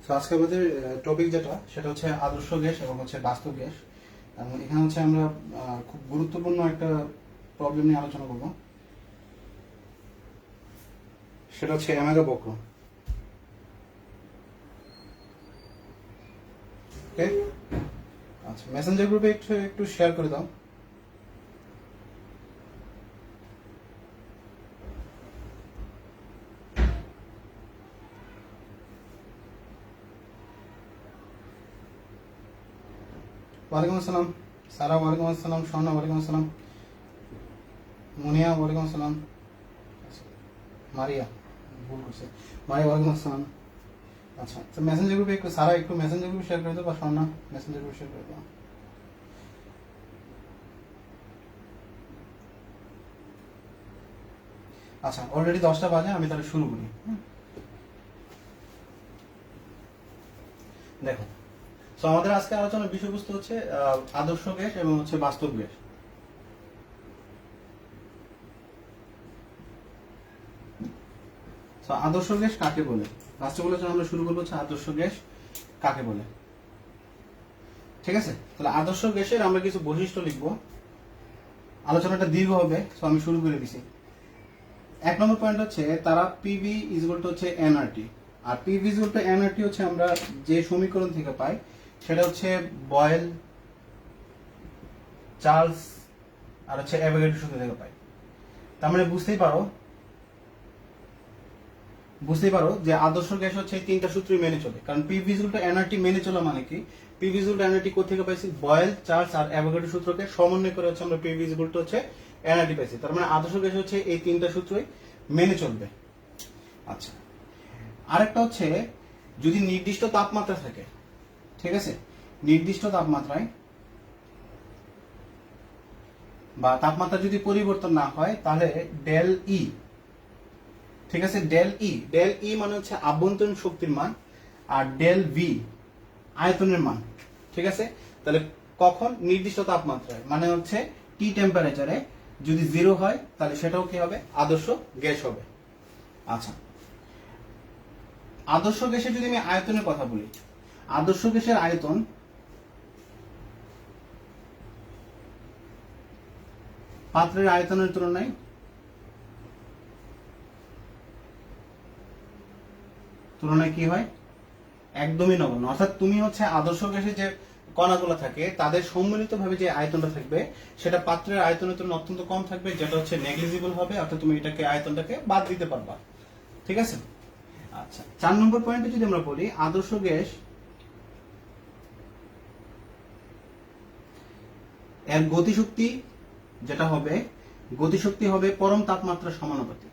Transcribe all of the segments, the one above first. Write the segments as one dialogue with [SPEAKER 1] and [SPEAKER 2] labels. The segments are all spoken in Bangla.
[SPEAKER 1] তো আজকে আমাদের টপিক যেটা সেটা হচ্ছে আদর্শ গ্যাস এবং হচ্ছে বাস্তব গ্যাস। এবং এখানে হচ্ছে আমরা খুব গুরুত্বপূর্ণ একটা প্রবলেম নিয়ে আলোচনা করব, সেটা হচ্ছে অ্যামাগা বক্র। ওকে, আচ্ছা, মেসেঞ্জার গ্রুপে একটু একটু শেয়ার করে দাও। ওয়ালাইকুম আসসালাম সারা, ওয়ালাইকুম আসসালাম স্বর্ণা, ওয়ালাইকুম আসসালাম মুনিয়া, ওয়ালাইকুম আসসালাম মারিয়া, ভুল করছে মারিয়া, ওয়ালাইকুম আসসালাম। আচ্ছা, তো মেসেঞ্জার গ্রুপে একটু সারা একটু মেসেঞ্জার গ্রুপে শেয়ার করে দাও, বা স্বর্ণা মেসেঞ্জার গ্রুপে শেয়ার করে দাও। আচ্ছা, অলরেডি 10টা বাজে, আমি তাহলে শুরু করি। দেখো, তো আমাদের আজকে আলোচনার বিষয়বস্তু হচ্ছে আদর্শ গ্যাস এবং হচ্ছে বাস্তব গ্যাস। তো আদর্শ গ্যাস কাকে বলে, ফার্স্ট আলোচনা আমরা শুরু করবো হচ্ছে আদর্শ গ্যাস কাকে বলে। ঠিক আছে, তাহলে আদর্শ গ্যাসের আমরা কিছু বৈশিষ্ট্য লিখবো, আলোচনাটা দীর্ঘ হবে, তো আমি শুরু করে দিছি। 1 নম্বর পয়েন্ট হচ্ছে তারা পিভি ইকুয়াল টু হচ্ছে এনআরটি। আর পিভি ইকুয়াল টু এনআরটি হচ্ছে আমরা যে সমীকরণ থেকে পাই সেটা হচ্ছে বয়েল, চার্লস আর হচ্ছে অ্যাভোগাড্রো সূত্র থেকে পাই। তার মানে বুঝতেই পারো যে আদর্শ গ্যাস হচ্ছে এই তিনটা সূত্রই মেনে চলে। কারণ পিভি ইকুয়াল টু এনআরটি মেনে চলা মানে কি, পিভি ইকুয়াল টু এনআরটি কোথা থেকে পাইছি, বয়েল, চার্লস আর অ্যাভোগাড্রো সূত্রকে সমন্বয় করে হচ্ছে আমরা পিভি ইকুয়াল টু হচ্ছে এনআরটি পাইছি। তার মানে আদর্শ গ্যাস হচ্ছে এই তিনটা সূত্রই মেনে চলবে। আচ্ছা, আরেকটা হচ্ছে যদি নির্দিষ্ট তাপমাত্রা থাকে, ঠিক আছে, নির্দিষ্ট তাপমাত্রায় বা তাপমাত্রা যদি পরিবর্তন না হয় তাহলে ডেল ই, ঠিক আছে, ডেল ই মানে হচ্ছে আভ্যন্তরীণ শক্তির মান, আর ডেল ভি আয়তনের মান। ঠিক আছে, তাহলে কখন নির্দিষ্ট তাপমাত্রায় মানে হচ্ছে টি টেম্পারেচারে যদি 0 হয় তাহলে সেটাও কি হবে, আদর্শ গ্যাস হবে। আচ্ছা, আদর্শ গ্যাসের যদি আমি আয়তনের কথা বলি, আদর্শ গ্যাসের আয়তন পাত্রের আয়তনের তুলনায় কি হয়, একদমই নগণ্য। অর্থাৎ তুমি হচ্ছে আদর্শ গ্যাসে যে কণাগুলো থাকে তাদের সম্মিলিতভাবে যে আয়তনটা থাকবে সেটা পাত্রের আয়তনের তুলনায় অত্যন্ত কম থাকবে, যেটা হচ্ছে নেগলিজিবল হবে, অর্থাৎ তুমি এটাকে আয়তনটাকে বাদ দিতে পারবা। ঠিক আছে। আচ্ছা, 4 নম্বর পয়েন্টে যদি আমরা বলি আদর্শ গ্যাস এর গতিশক্তি যেটা হবে, গতিশক্তি হবে পরম তাপমাত্রার সমানুপাতিক।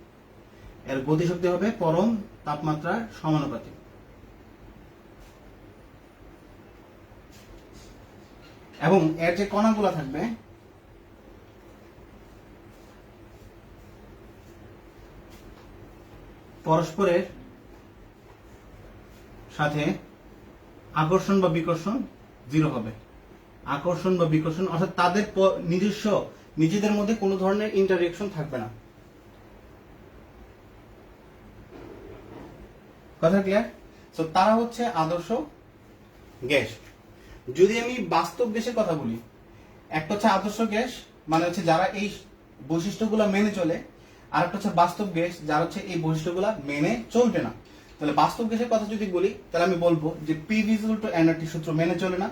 [SPEAKER 1] এর গতিশক্তি হবে পরম তাপমাত্রার সমানুপাতিক। এবং এর যে কণাগুলো থাকবে পরস্পরের সাথে আকর্ষণ বা বিকর্ষণ 0 হবে। আকর্ষণ বা বিকর্ষণ অর্থাৎ তাদের নিজেদের মধ্যে কোনো ধরনের ইন্টারঅ্যাকশন থাকবে না। কথা ক্লিয়ার? তো তারা হচ্ছে আদর্শ গ্যাস। যদি আমি বাস্তব গ্যাসের কথা বলি, একটা হচ্ছে আদর্শ গ্যাস মানে হচ্ছে যারা এই বৈশিষ্ট্যগুলো মেনে চলে, আর একটা হচ্ছে বাস্তব গ্যাস যারা হচ্ছে এই বৈশিষ্ট্যগুলো মেনে চলবে না। তাহলে বাস্তব গ্যাসের কথা যদি বলি তাহলে আমি বলবো যে পিভি ইকুয়াল টু এনআরটি সূত্র মেনে চলে না।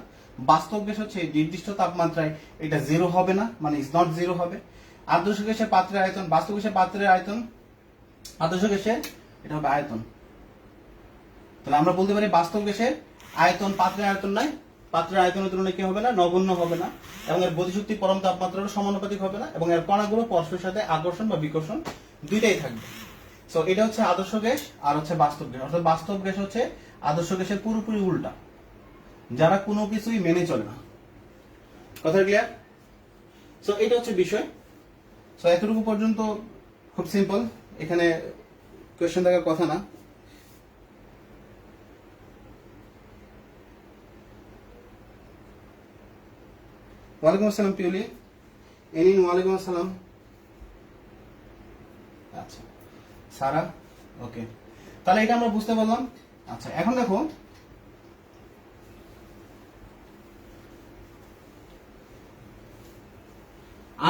[SPEAKER 1] বাস্তব গ্যাস হচ্ছে নির্দিষ্ট তাপমাত্রায় এটা 0 হবে না, মানে ইজ নট 0 হবে। আদর্শ গ্যাসের পাত্রের আয়তন, বাস্তব গ্যাসের পাত্রের আয়তন, আদর্শ গ্যাসের এটা হবে আয়তন। তাহলে আমরা বলতে পারি বাস্তব গ্যাসের আয়তন পাত্রের আয়তন নয়, পাত্রের আয়তনের তুলনায় কি হবে না, নগণ্য হবে না, এবং এর গতিশক্তি পরম তাপমাত্রার সমানুপাতিক হবে না, এবং এর কণাগুলো পরস্পরের সাথে আকর্ষণ বা বিকর্ষণ দুইটাই থাকবে। সো এটা হচ্ছে আদর্শ গ্যাস আর হচ্ছে বাস্তব গ্যাস। অর্থাৎ বাস্তব গ্যাস হচ্ছে আদর্শ গ্যাসের পুরোপুরি উল্টা, যারা কোনো কিছুই মেনে চলে না। কথা ক্লিয়ার? সো এটা হচ্ছে বিষয়। সো এতটুকু পর্যন্ত খুব সিম্পল, এখানে কোয়েশ্চেন থাকার কথা না। ওয়ালাইকুম আসসালাম পিউলি, এনিন ওয়ালাইকুম আসসালাম। আচ্ছা সারা, ওকে, তাহলে এটা আমরা বুঝতে পারলাম। আচ্ছা, এখন দেখো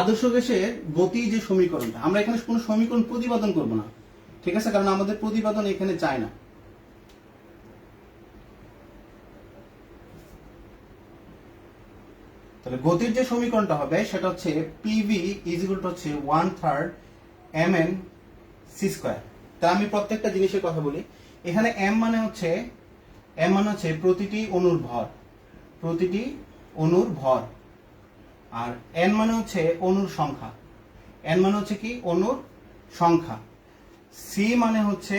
[SPEAKER 1] আদর্শ গ্যাসের গতি যে সমীকরণটা, আমরা এখানে কোনো সমীকরণ প্রতিপাদন করব না, ঠিক আছে, কারণ আমাদের প্রতিপাদন এখানে চায় না। তাহলে গতির যে সমীকরণটা হবে সেটা হচ্ছে পিভি ইজ ইকুয়াল টু হচ্ছে 1/3 mn c স্কয়ার। তা আমি প্রত্যেকটা জিনিসের কথা বলি। এখানে m মানে হচ্ছে প্রতিটি অণুর ভর, প্রতিটি অণুর ভর, আর n মানে হচ্ছে অণুর সংখ্যা, n মানে হচ্ছে কি অণুর সংখ্যা, c মানে হচ্ছে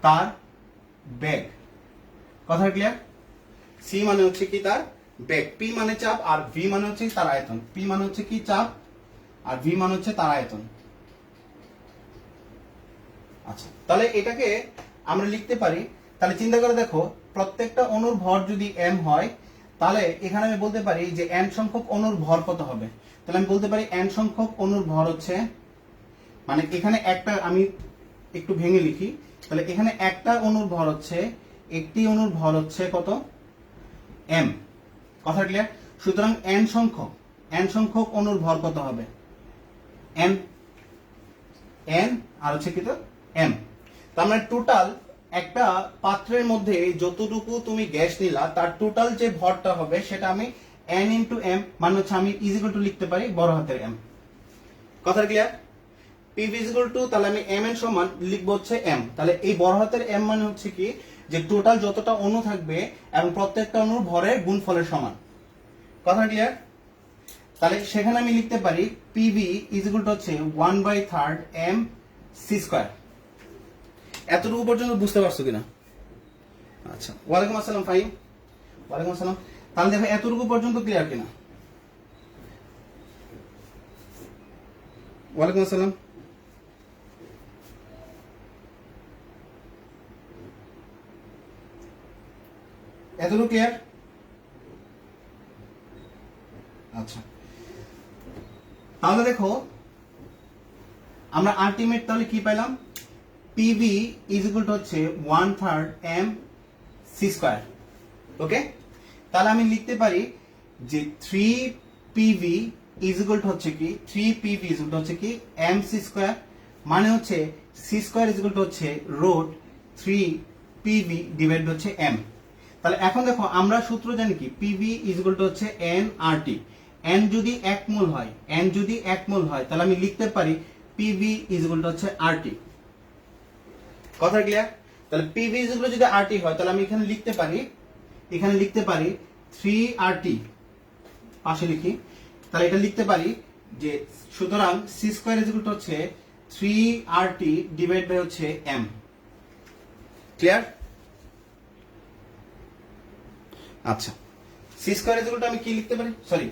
[SPEAKER 1] তার বেগ। কথা ক্লিয়ার? c মানে হচ্ছে কি তার বেগ, p মানে চাপ, আর v মানে হচ্ছে তার আয়তন। p মানে হচ্ছে কি চাপ, আর v মানে হচ্ছে তার আয়তন। আচ্ছা, তাহলে এটাকে আমরা লিখতে পারি। তাহলে চিন্তা করে দেখো, প্রত্যেকটা অণুর ভর যদি m হয়, তাহলে এখানে আমি বলতে পারি যে n সংখ্যক অণুর ভর কত হবে। তাহলে আমি বলতে পারি n সংখ্যক অণুর ভর হচ্ছে, মানে এখানে একটা, আমি একটু ভেঙে লিখি, তাহলে এখানে একটা অণুর ভর হচ্ছে, একটি অণুর ভর হচ্ছে কত, m। কথা ক্লিয়ার? সুতরাং n সংখ্যক অণুর ভর কত হবে, n আর হচ্ছে কি তো m। তার মানে টোটাল একটা পাত্রের মধ্যে যতটুকু তুমি গ্যাস নিলা তার টোটাল যে ভরটা হবে সেটা আমি n ইন্টু m, মানে হচ্ছে আমি ইজ ইকুয়াল টু লিখতে পারি বড় হাতের m। কথা clear? p is equal to, তাহলে আমি m এর সমান লিখবো হচ্ছে m। তাহলে এই বড় হাতের m মানে হচ্ছে কি, যে টোটাল যতটা অণু থাকবে এবং প্রত্যেকটা অণুর ভরের গুণফলের সমান। কথা ক্লিয়ার? তাহলে সেখানে আমি লিখতে পারি PV ইজ ইকুয়াল টু হচ্ছে 1/3 m c স্কয়ার। এতটুকু পর্যন্ত বুঝতে পারছো কিনা? আচ্ছা, ওয়ালাইকুম আসসালাম ফাহিম। ওয়ালাইকুম আসসালাম। তাহলে দেখো এতটুকু পর্যন্ত ক্লিয়ার কিনা? ওয়ালাইকুম আসসালাম। এতটুকু ক্লিয়ার? আচ্ছা, তাহলে দেখো আমরা আলটিমেট তাহলে কি পেলাম, PV ইজ ইকুয়াল টু হচ্ছে 1/3 m c স্কয়ার। ওকে, তাহলে আমি লিখতে পারি যে 3PV ইজ ইকুয়াল টু হচ্ছে কি, 3PV ইজ ইকুয়াল টু হচ্ছে কি m c স্কয়ার, মানে হচ্ছে c square is equal to হচ্ছে রুট 3PV ডিভাইড হচ্ছে m। তাহলে এখন দেখো আমরা সূত্র জানি কি, PV ইজ ইকুয়াল টু হচ্ছে nRT। n যদি 1 মোল হয়, n যদি 1 মোল হয়, তাহলে আমি লিখতে পারি PV ইজ ইকুয়াল টু হচ্ছে RT। কথা ক্লিয়ার? তাহলে PV ইজ ইকুয়াল যদি RT হয়, তাহলে আমি এখানে লিখতে পারি 3RT, পাশে লিখি, তাহলে এটা লিখতে পারি যে সুতরাং c square is equal to হচ্ছে 3RT ডিভাইড বাই হচ্ছে m। ক্লিয়ার? আচ্ছা, c square is equal two আমি কি লিখতে পারি, sorry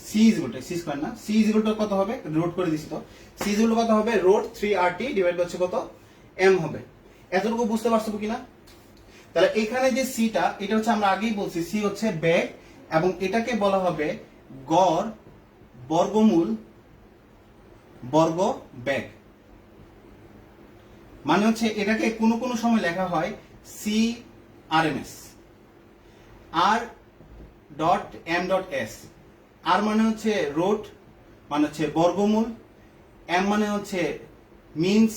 [SPEAKER 1] c is equal two, c square না, c ইজ ইকুয়াল টু কত হবে, রুট করে দিছি তো, c ইজ ইকুয়াল টু কত হবে, রুট 3RT ডিভাইড বাই হচ্ছে কত, m হবে। এতটুকু বুঝতে পারছো কিনা? তাহলে এখানে যে সিটা, এটা হচ্ছে আমরা আগেই বলছি সি হচ্ছে বেগ, এবং এটাকে বলা হবে গড় বর্গমূল বর্গ বেগ। মানে হচ্ছে এটাকে কোনো কোনো সময় লেখা হয় সি RMS, আর ডট এম ডট এস। আর মানে হচ্ছে রুট, মানে হচ্ছে বর্গমূল, এম মানে হচ্ছে মিনস,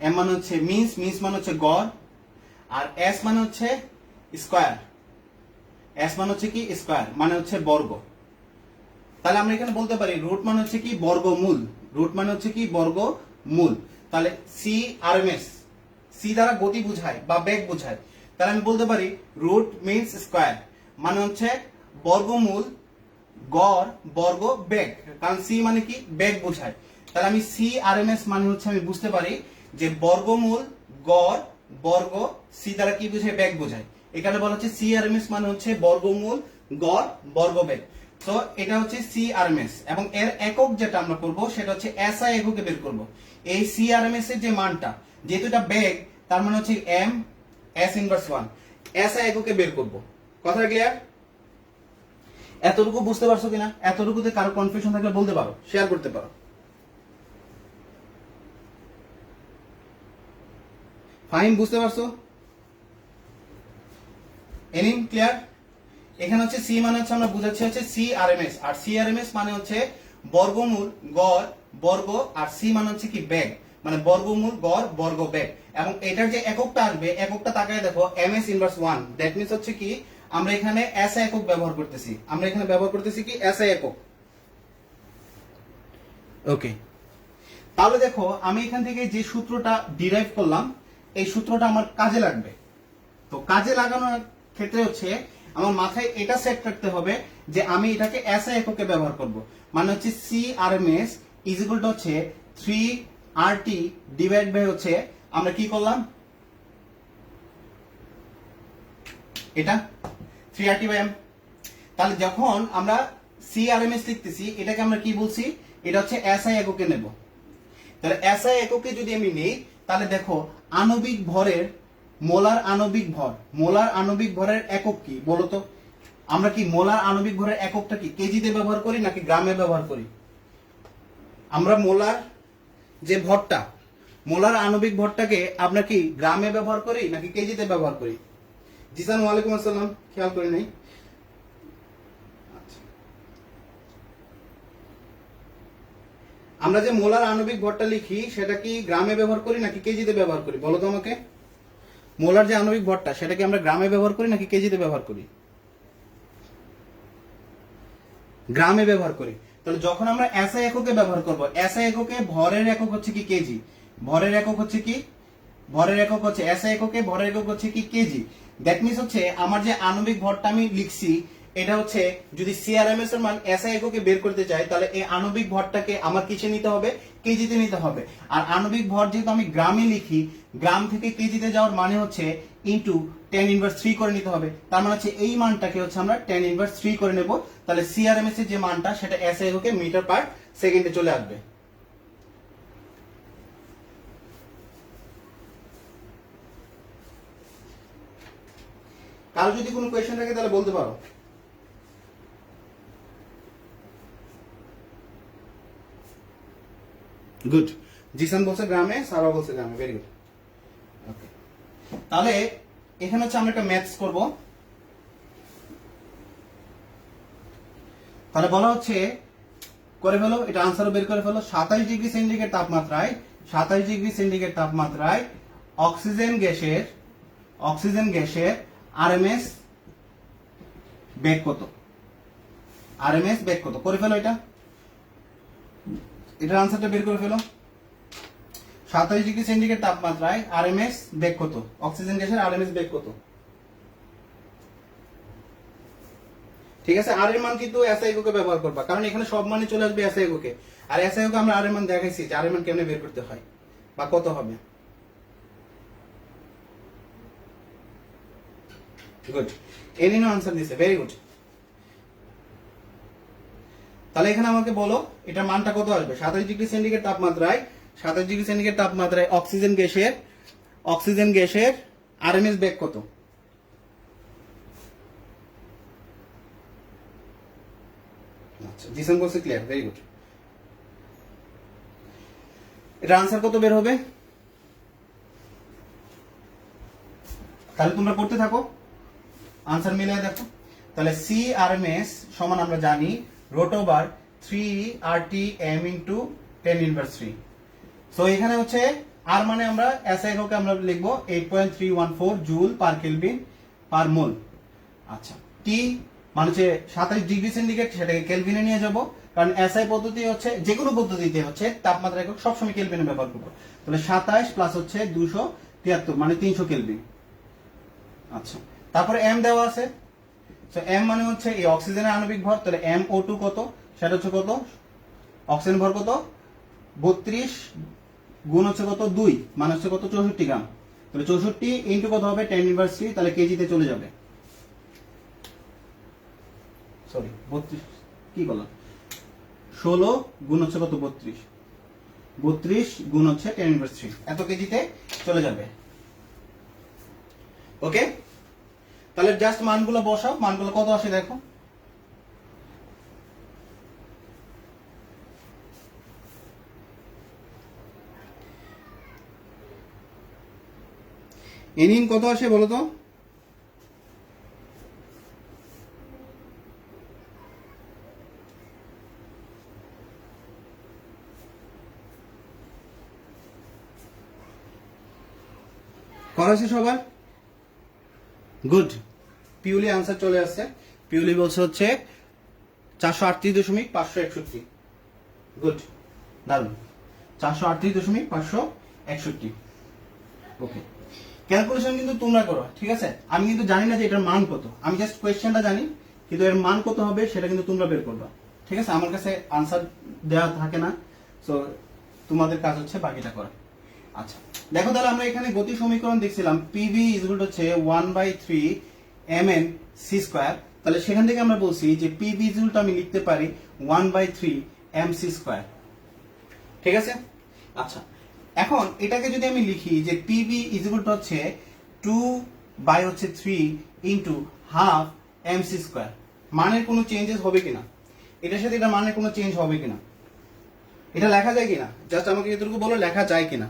[SPEAKER 1] এম মানে হচ্ছে মিনস মানে হচ্ছে গড়, আর এস মানে হচ্ছে স্কয়ার, এস মানে হচ্ছে কি স্কয়ার, মানে হচ্ছে বর্গ। তাহলে আমরা এখানে বলতে পারি রুট মানে হচ্ছে কি বর্গমূল, রুট মানে হচ্ছে কি বর্গমূল। তাহলে সি RMS, সি দ্বারা গতি বোঝায় বা বেগ বোঝায়, তাহলে আমি বলতে পারি রুট মিনস স্কয়ার, মানে হচ্ছে বর্গমূল গড় বর্গ বেগ, কারণ সি মানে কি বেগ বোঝায়। তাহলে আমি সি RMS মানে হচ্ছে আমি বুঝতে পারি যে বর্গমূল গড় বর্গ, সি দ্বারা কি বোঝায়, বেগ বোঝায়। এখানে বলা হচ্ছে সি RMS মানে হচ্ছে বর্গমূল গড় বর্গ বেগ। তো এটা হচ্ছে সি RMS, এবং এর একক যেটা আমরা করব সেটা হচ্ছে SI এককে বের করব। এই সি RMS এর যে মানটা, যেহেতু এটা বেগ, তার মানে হচ্ছে m s ইনভার্স 1, SI এককে বের করব। কথা ক্লিয়ার? এতটুকু বুঝতে পারছো কিনা? এতটুকুতে কারো কনফিউশন থাকলে বলতে পারো, শেয়ার করতে পারো। ফাহিম বুঝতে পারছো? এনিম ক্লিয়ার? এখানে হচ্ছে সি মানে হচ্ছে আমরা বুঝাচ্ছি হচ্ছে সিআরএমএস, আর সিআরএমএস মানে হচ্ছে বর্গমূল গড় বর্গ, আর সি মানে হচ্ছে কি ব্যাগ, মানে বর্গমূল গড় বর্গ ব্যাগ। এবং এটার যে এককটা আসবে, এককটা তাকায় দেখো এমএস ইনভার্স 1, দ্যাট মিন্স হচ্ছে কি আমরা এখানে এসআই একক ব্যবহার করতেছি, আমরা এখানে ব্যবহার করতেছি কি এসআই একক। ওকে, তাহলে দেখো আমি এখান থেকে যে সূত্রটা ডিরাইভ করলাম, এই সূত্রটা আমার কাজে লাগবে। তো কাজে লাগানোর ক্ষেত্রে হচ্ছে আমার মাথায় এটা সেট করতে হবে যে আমি এটাকে এসআই এককে ব্যবহার করব, মানে হচ্ছে সিআরএমএস ইজ ইকুয়াল টু হচ্ছে 3RT ডিভাইড বাই হচ্ছে আমরা কি করলাম এটা 3RT/m। তাহলে যখন আমরা সিআরএমএস লিখতেছি এটাকে আমরা কি বলছি, এটা হচ্ছে এসআই এককে নেব। তাহলে এসআই এককে যদি আমি নেই, তাহলে দেখো আণবিক ভরের মোলার আণবিক ভর, মোলার আণবিক ভরের একক কি বলতো? আমরা কি মোলার আণবিক ভরের এককটা কি কেজিতে ব্যবহার করি নাকি গ্রামে ব্যবহার করি? আমরা মোলার যে ভরটা, মোলার আণবিক ভরটাকে আমরা কি গ্রামে ব্যবহার করি নাকি কেজিতে ব্যবহার করি? জিসান ওয়ালাইকুম আসসালাম, খেয়াল করি নাই। আমরা যে মোলার আণবিক ভরটা লিখি সেটা কি গ্রামে ব্যবহার করি নাকি কেজিতে ব্যবহার করি বলো তো আমাকে? মোলার যে আণবিক ভরটা সেটা কি আমরা গ্রামে ব্যবহার করি নাকি কেজিতে ব্যবহার করি? গ্রামে ব্যবহার করি। তাহলে যখন আমরা এসআই এককে ব্যবহার করব, এসআই এককে ভরের একক হচ্ছে কি কেজি, ভরের একক হচ্ছে কি, ভরের একক হচ্ছে এসআই এককে ভরের একক হচ্ছে কি কেজি। দ্যাট মিন্স হচ্ছে আমার যে আণবিক ভরটা আমি লিখছি এটা হচ্ছে যদি সিআরএমএস এর মান এসআই এককে বের করতে চাই, তাহলে এই আণবিক ভরটাকে আমার কিসে নিতে হবে? কেজিতে নিতে হবে। আর আণবিক ভর যেহেতু আমি গ্রামে লিখি, গ্রাম থেকে কেজিতে যাওয়ার মানে হচ্ছে ইনটু 10⁻³ করে নিতে হবে। তার মানে হচ্ছে এই মানটাকে হচ্ছে আমরা 10⁻³ করে নেব। তাহলে সিআরএমএস এর যে মানটা সেটা এসআই এককে মিটার পার সেকেন্ডে চলে আসবে। কারো যদি কোনো কোয়েশ্চেন থাকে তাহলে বলতে পারো। গুড, জিসান বলছে গ্রামে, সারা বলছে গ্রামে, ভেরি গুড। ওকে, তাহলে এখানে হচ্ছে আমরা একটা ম্যাথস করব। তাহলে বলা হচ্ছে করে ফেলো, এটা আনসারও বের করে ফেলো। 27 ডিগ্রি সেন্টিগ্রেড তাপমাত্রায়, 27 ডিগ্রি সেন্টিগ্রেড তাপমাত্রায় অক্সিজেন গ্যাসের আরএমএস বেগ কত? আরএমএস বেগ কত? করে ফেলো এটা, এটার আনসারটা বের করে ফেলো। 27 ডিগ্রি সেন্টিগ্রেড তাপমাত্রায় আরএমএস বেগ কত? অক্সিজেন গ্যাসের আরএমএস বেগ কত? ঠিক আছে, আর এর মান কিন্তু এসআই এককে ব্যবহার করবা, কারণ এখানে সব মানে চলে আসবে এসআই এককে। আর এসআই একক আমরা আর এর মান দেখাইছি যে আর এর মান কেমনে বের করতে হয় বা কত হবে। গুড, এলিনো আনসার দিছে, ভেরি গুড। তাহলে এখানে আমাকে বলো এটার মানটা কত আসবে? 27 ডিগ্রি সেন্টিগ্রেড তাপমাত্রায়, 27 ডিগ্রি সেন্টিগ্রেড তাপমাত্রায় অক্সিজেন গ্যাসের আরএমএস বেগ কত? আচ্ছা, জিসান বলছে ক্লিয়ার, ভেরি গুড। এটা আনসার কত বের হবে? তাহলে তোমরা করতে থাকো, আনসার মিলিয়ে দেখো। তাহলে সিআরএমএস সমান আমরা জানি √3 RTM ইনটু 10⁻³। সো এখানে হচ্ছে আর মানে আমরা এসআই এককে আমরা লিখবো 8.314 জুল পার কেলভিন পার মোল। আচ্ছা, টি মানে হচ্ছে 27 ডিগ্রি সেন্টিগ্রেড, সেটাকে কেলভিনে নিয়ে যাব, কারণ এসআই পদ্ধতি হচ্ছে যে কোনো পদ্ধতিতে হচ্ছে তাপমাত্রা একক সবসময় কেলভিনে ব্যবহার করবো। তাহলে 27 প্লাস হচ্ছে 273 মানে 300 কেলভিন। আচ্ছা, তারপরে এম দেওয়া আছে। তো এম মানে হচ্ছে এই অক্সিজেনের আণবিক ভর, তাহলে MO2 কত? সেটা হচ্ছে কত? অক্সিজেন ভর কত? 32 গুণ হচ্ছে কত? 2 মানে হচ্ছে কত? 64 গ্রাম। তাহলে 64 ইনটু কত হবে? 10⁻³, তাহলে কেজিতে চলে যাবে। সরি 32 কি বললাম, 16 গুণ হচ্ছে কত? 32 গুণ হচ্ছে 10⁻³, এত কেজিতে চলে যাবে। ওকে, তাহলে জাস্ট মানগুলো বসাও, মানগুলো কত আসে দেখো। এনিন কত আসে বলো তো? করা হয়েছে সবার? গুড। পিউলি আনসার চলে আসছে। পিউলি বলছে হচ্ছে 438.561। গুড, দারুন। 438.561। ওকে, ক্যালকুলেশন কিন্তু তোমরা করো, ঠিক আছে? আমি কিন্তু জানি না যে এটার মান কত, আমি জাস্ট কোয়েশ্চেনটা জানি, কিন্তু এর মান কত হবে সেটা কিন্তু তোমরা বের করবা, ঠিক আছে? আমার কাছে আনসার দেওয়া থাকে না, সো তোমাদের কাজ হচ্ছে বাকিটা করা। আচ্ছা দেখো, তাহলে আমরা এখানে গতি সমীকরণ দেখছিলাম পিভি ইকুয়াল হচ্ছে 1/3 mn c²। তাহলে সেখান থেকে আমরা বলছি যে পিভি ইকুয়াল আমি লিখতে পারি 1/3 mc², ঠিক আছে? আচ্ছা, এখন এটাকে যদি আমি লিখি যে পিভি ইকুয়াল হচ্ছে 2/3 ইন্টু হাফ mc², মানের কোনো চেঞ্জেস হবে কিনা, এটার সাথে এটা মানের কোনো চেঞ্জ হবে কিনা, এটা লেখা যায় কিনা, জাস্ট আমাকে এতটুকু বলো লেখা যায় কিনা।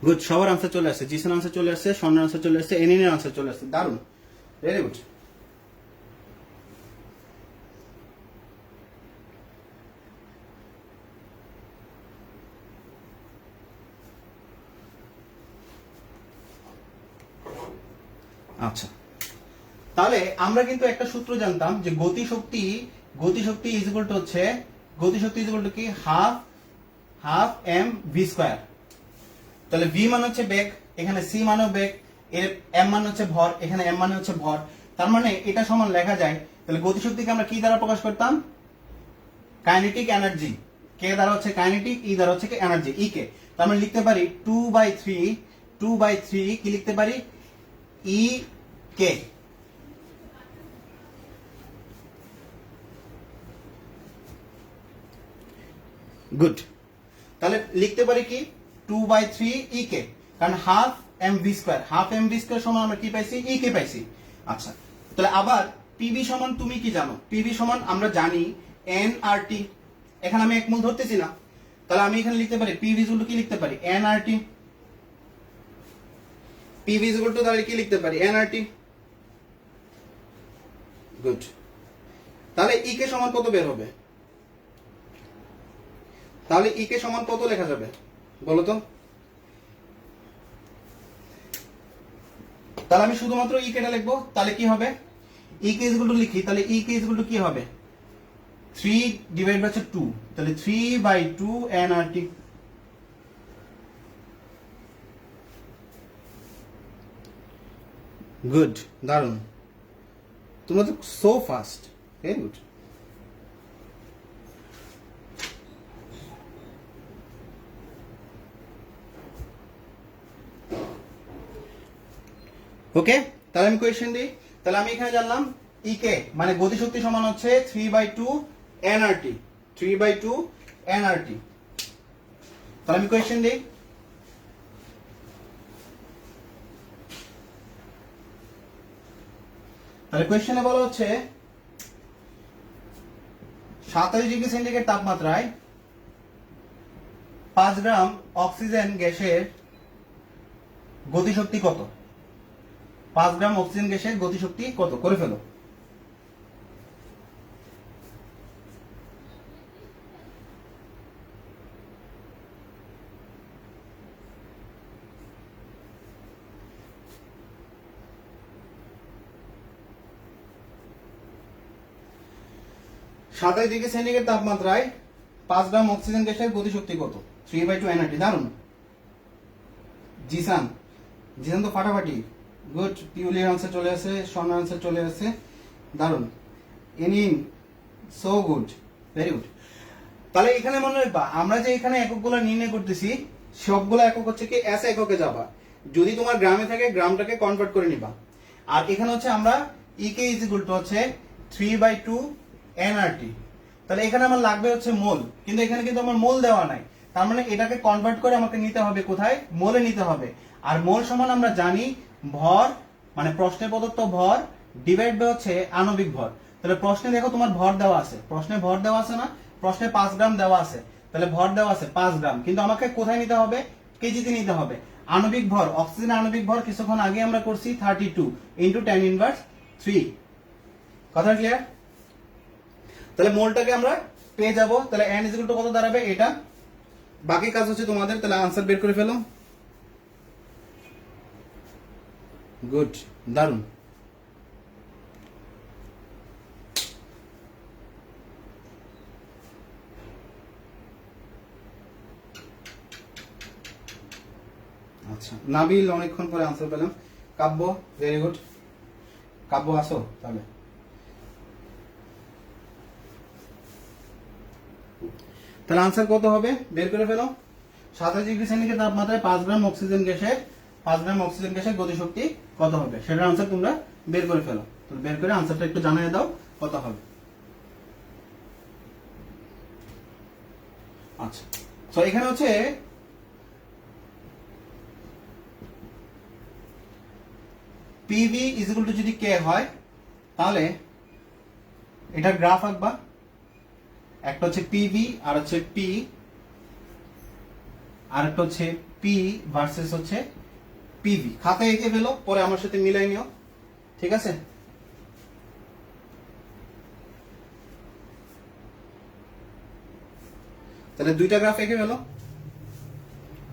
[SPEAKER 1] গুড, সবার আনসার চলে আসছে, জিসের আনসার চলে আসছে, স্বর্ণের আনসার চলে আসছে, এনএন এর আনসার চলে আসছে, দারুন, ভেরি গুড। আচ্ছা, তাহলে আমরা কিন্তু একটা সূত্র জানতাম যে গতিশক্তি ইজ ইকুয়াল টু হচ্ছে, গতিশক্তি ইজ ইকুয়াল টু কি, হাফ এম ভি স্কয়ার। তাহলে ভি মানে হচ্ছে বেগ, এখানে সি মানে বেগ, এর এম মানে হচ্ছে ভর, এখানে এম মানে হচ্ছে ভর। তার মানে এটা সমান লেখা যায়, তাহলে গতিশক্তিকে আমরা কি দ্বারা প্রকাশ করতাম, কাইনেটিক এনার্জি। কে দ্বারা হচ্ছে কাইনেটিক, ই দ্বারা হচ্ছে এনার্জি, ই কে। তার মানে লিখতে পারি 2/3 কি লিখতে পারি, ই কে। গুড, তাহলে লিখতে পারি কি 2/3 ই কে, কারণ half m v square, half m v square সমান আমরা কি পাইছি, ই কে পাইছি। আচ্ছা, তাহলে আবার পিভি সমান তুমি কি জানো, পিভি সমান আমরা জানি এন আর টি, এখানে আমি একমূল ধরতেছি না, তাহলে আমি এখানে লিখতে পারি পিভি ইকুয়াল টু কি লিখতে পারি, N R T. PV equal to তাহলে কি লিখতে পারি, এন আর টি। গুড, তাহলে ই কে সমান কত বের হবে, তাহলে ই কে সমান কত লেখা যাবে বলো তো? তাহলে আমি শুধুমাত্র ই কেটা লিখবো, তাহলে কি হবে, ই কে ইকুয়াল টু লিখি, তাহলে ই কে ইকুয়াল টু কি হবে, 3/2, তাহলে 3/2 এন আর টি। গুড, দারুন, তোমরা তো সো ফাস্ট, ভেরি গুড। ওকে, তাহলে আমি কোয়েশ্চেন দিই, তাহলে আমি এখানে জানলাম ই কে মানে গতিশক্তি সমান হচ্ছে 3/2 এনআরটি, 3/2 এনআরটি। তাহলে আমি কোয়েশ্চেন দিই, তাহলে কোয়েশ্চেনে বলা হচ্ছে 27°C তাপমাত্রায় 5 গ্রাম অক্সিজেন গ্যাসের গতিশক্তি কত, 5 গ্রাম অক্সিজেন গ্যাসের গতিশক্তি কত, করে ফেলো। সেন্টিগ্রেড তাপমাত্রায় 5 গ্রাম অক্সিজেন গ্যাসের গতিশক্তি কত, 3/2 এনআরটি। দারুন, জিসান তো ফাটাফাটি। গুড, পিউলির আনসার চলে আসে, স্বর্ণ আনসার চলে আসে, দারুন, এনিন সো গুড, ভেরি গুড। তাহলে এখানে মনে রাখবা, আমরা যে এখানে এককগুলো নির্ণয় করতেছি সবগুলো একক হচ্ছে কি এস এককে যাবা, যদি তোমার গ্রামে থাকে গ্রামটাকে কনভার্ট করে নিবা। আর এখানে হচ্ছে আমরা ইকে ইজ ইকুয়াল টু হচ্ছে 3/2 এনআরটি। তাহলে এখানে আমার লাগবে হচ্ছে মোল, কিন্তু এখানে কিন্তু আমার মোল দেওয়া নাই, তার মানে এটাকে কনভার্ট করে আমাকে নিতে হবে কোথায়, মোলে নিতে হবে। আর মোল সমান আমরা জানি ভর, মানে প্রশ্নে প্রদত্ত ভর ডিভাইড বাই হচ্ছে আণবিক ভর। তাহলে প্রশ্নে দেখো তোমার ভর দেওয়া আছে, প্রশ্নে ভর দেওয়া আছে না, প্রশ্নে 5 গ্রাম দেওয়া আছে, তাহলে ভর দেওয়া আছে 5 গ্রাম, কিন্তু আমাকে কোথায় নিতে হবে, কেজিতে নিতে হবে। আণবিক ভর, অক্সিজেন আণবিক ভর কিছুক্ষণ আগে আমরা করছি 32 ইন্টু 10⁻3। কথা ক্লিয়ার? তাহলে মোলটাকে আমরা পেয়ে যাব, তাহলে n ইজ ইকুয়াল টু কত দাঁড়াবে এটা, বাকি কাজ হচ্ছে তোমাদের, তাহলে আনসার বের করে ফেলো। গুড, দারুণ। আচ্ছা, নাবিল অনেকক্ষণ পরে আনসার পেলাম। কাব্য, ভেরি গুড। কাব্য আসো তাহলে। তাহলে আনসার কত হবে বের করে ফেলো। 27 ডিগ্রি সেন্টিগ্রেড তাপমাত্রায় 5 গ্রাম অক্সিজেন গ্যাসের গতিশক্তি কত হবে সেটার আনসার তোমরা বের করে ফেলো। তো বের করে আনসারটা একটু জানিয়ে দাও কত হবে। আচ্ছা, তো এখানে হচ্ছে পিভি ইজ ইকুয়াল টু যদি কে হয় তাহলে এটা গ্রাফ আঁকবা। একটা হচ্ছে পিভি আর হচ্ছে পি, আর একটা হচ্ছে পি ভার্সেস হচ্ছে পিভি। খাতায় এঁকে ফেলো, পরে আমার সাথে মিলাই নিও, ঠিক আছে? তাহলে দুইটা গ্রাফ এঁকে ফেলো।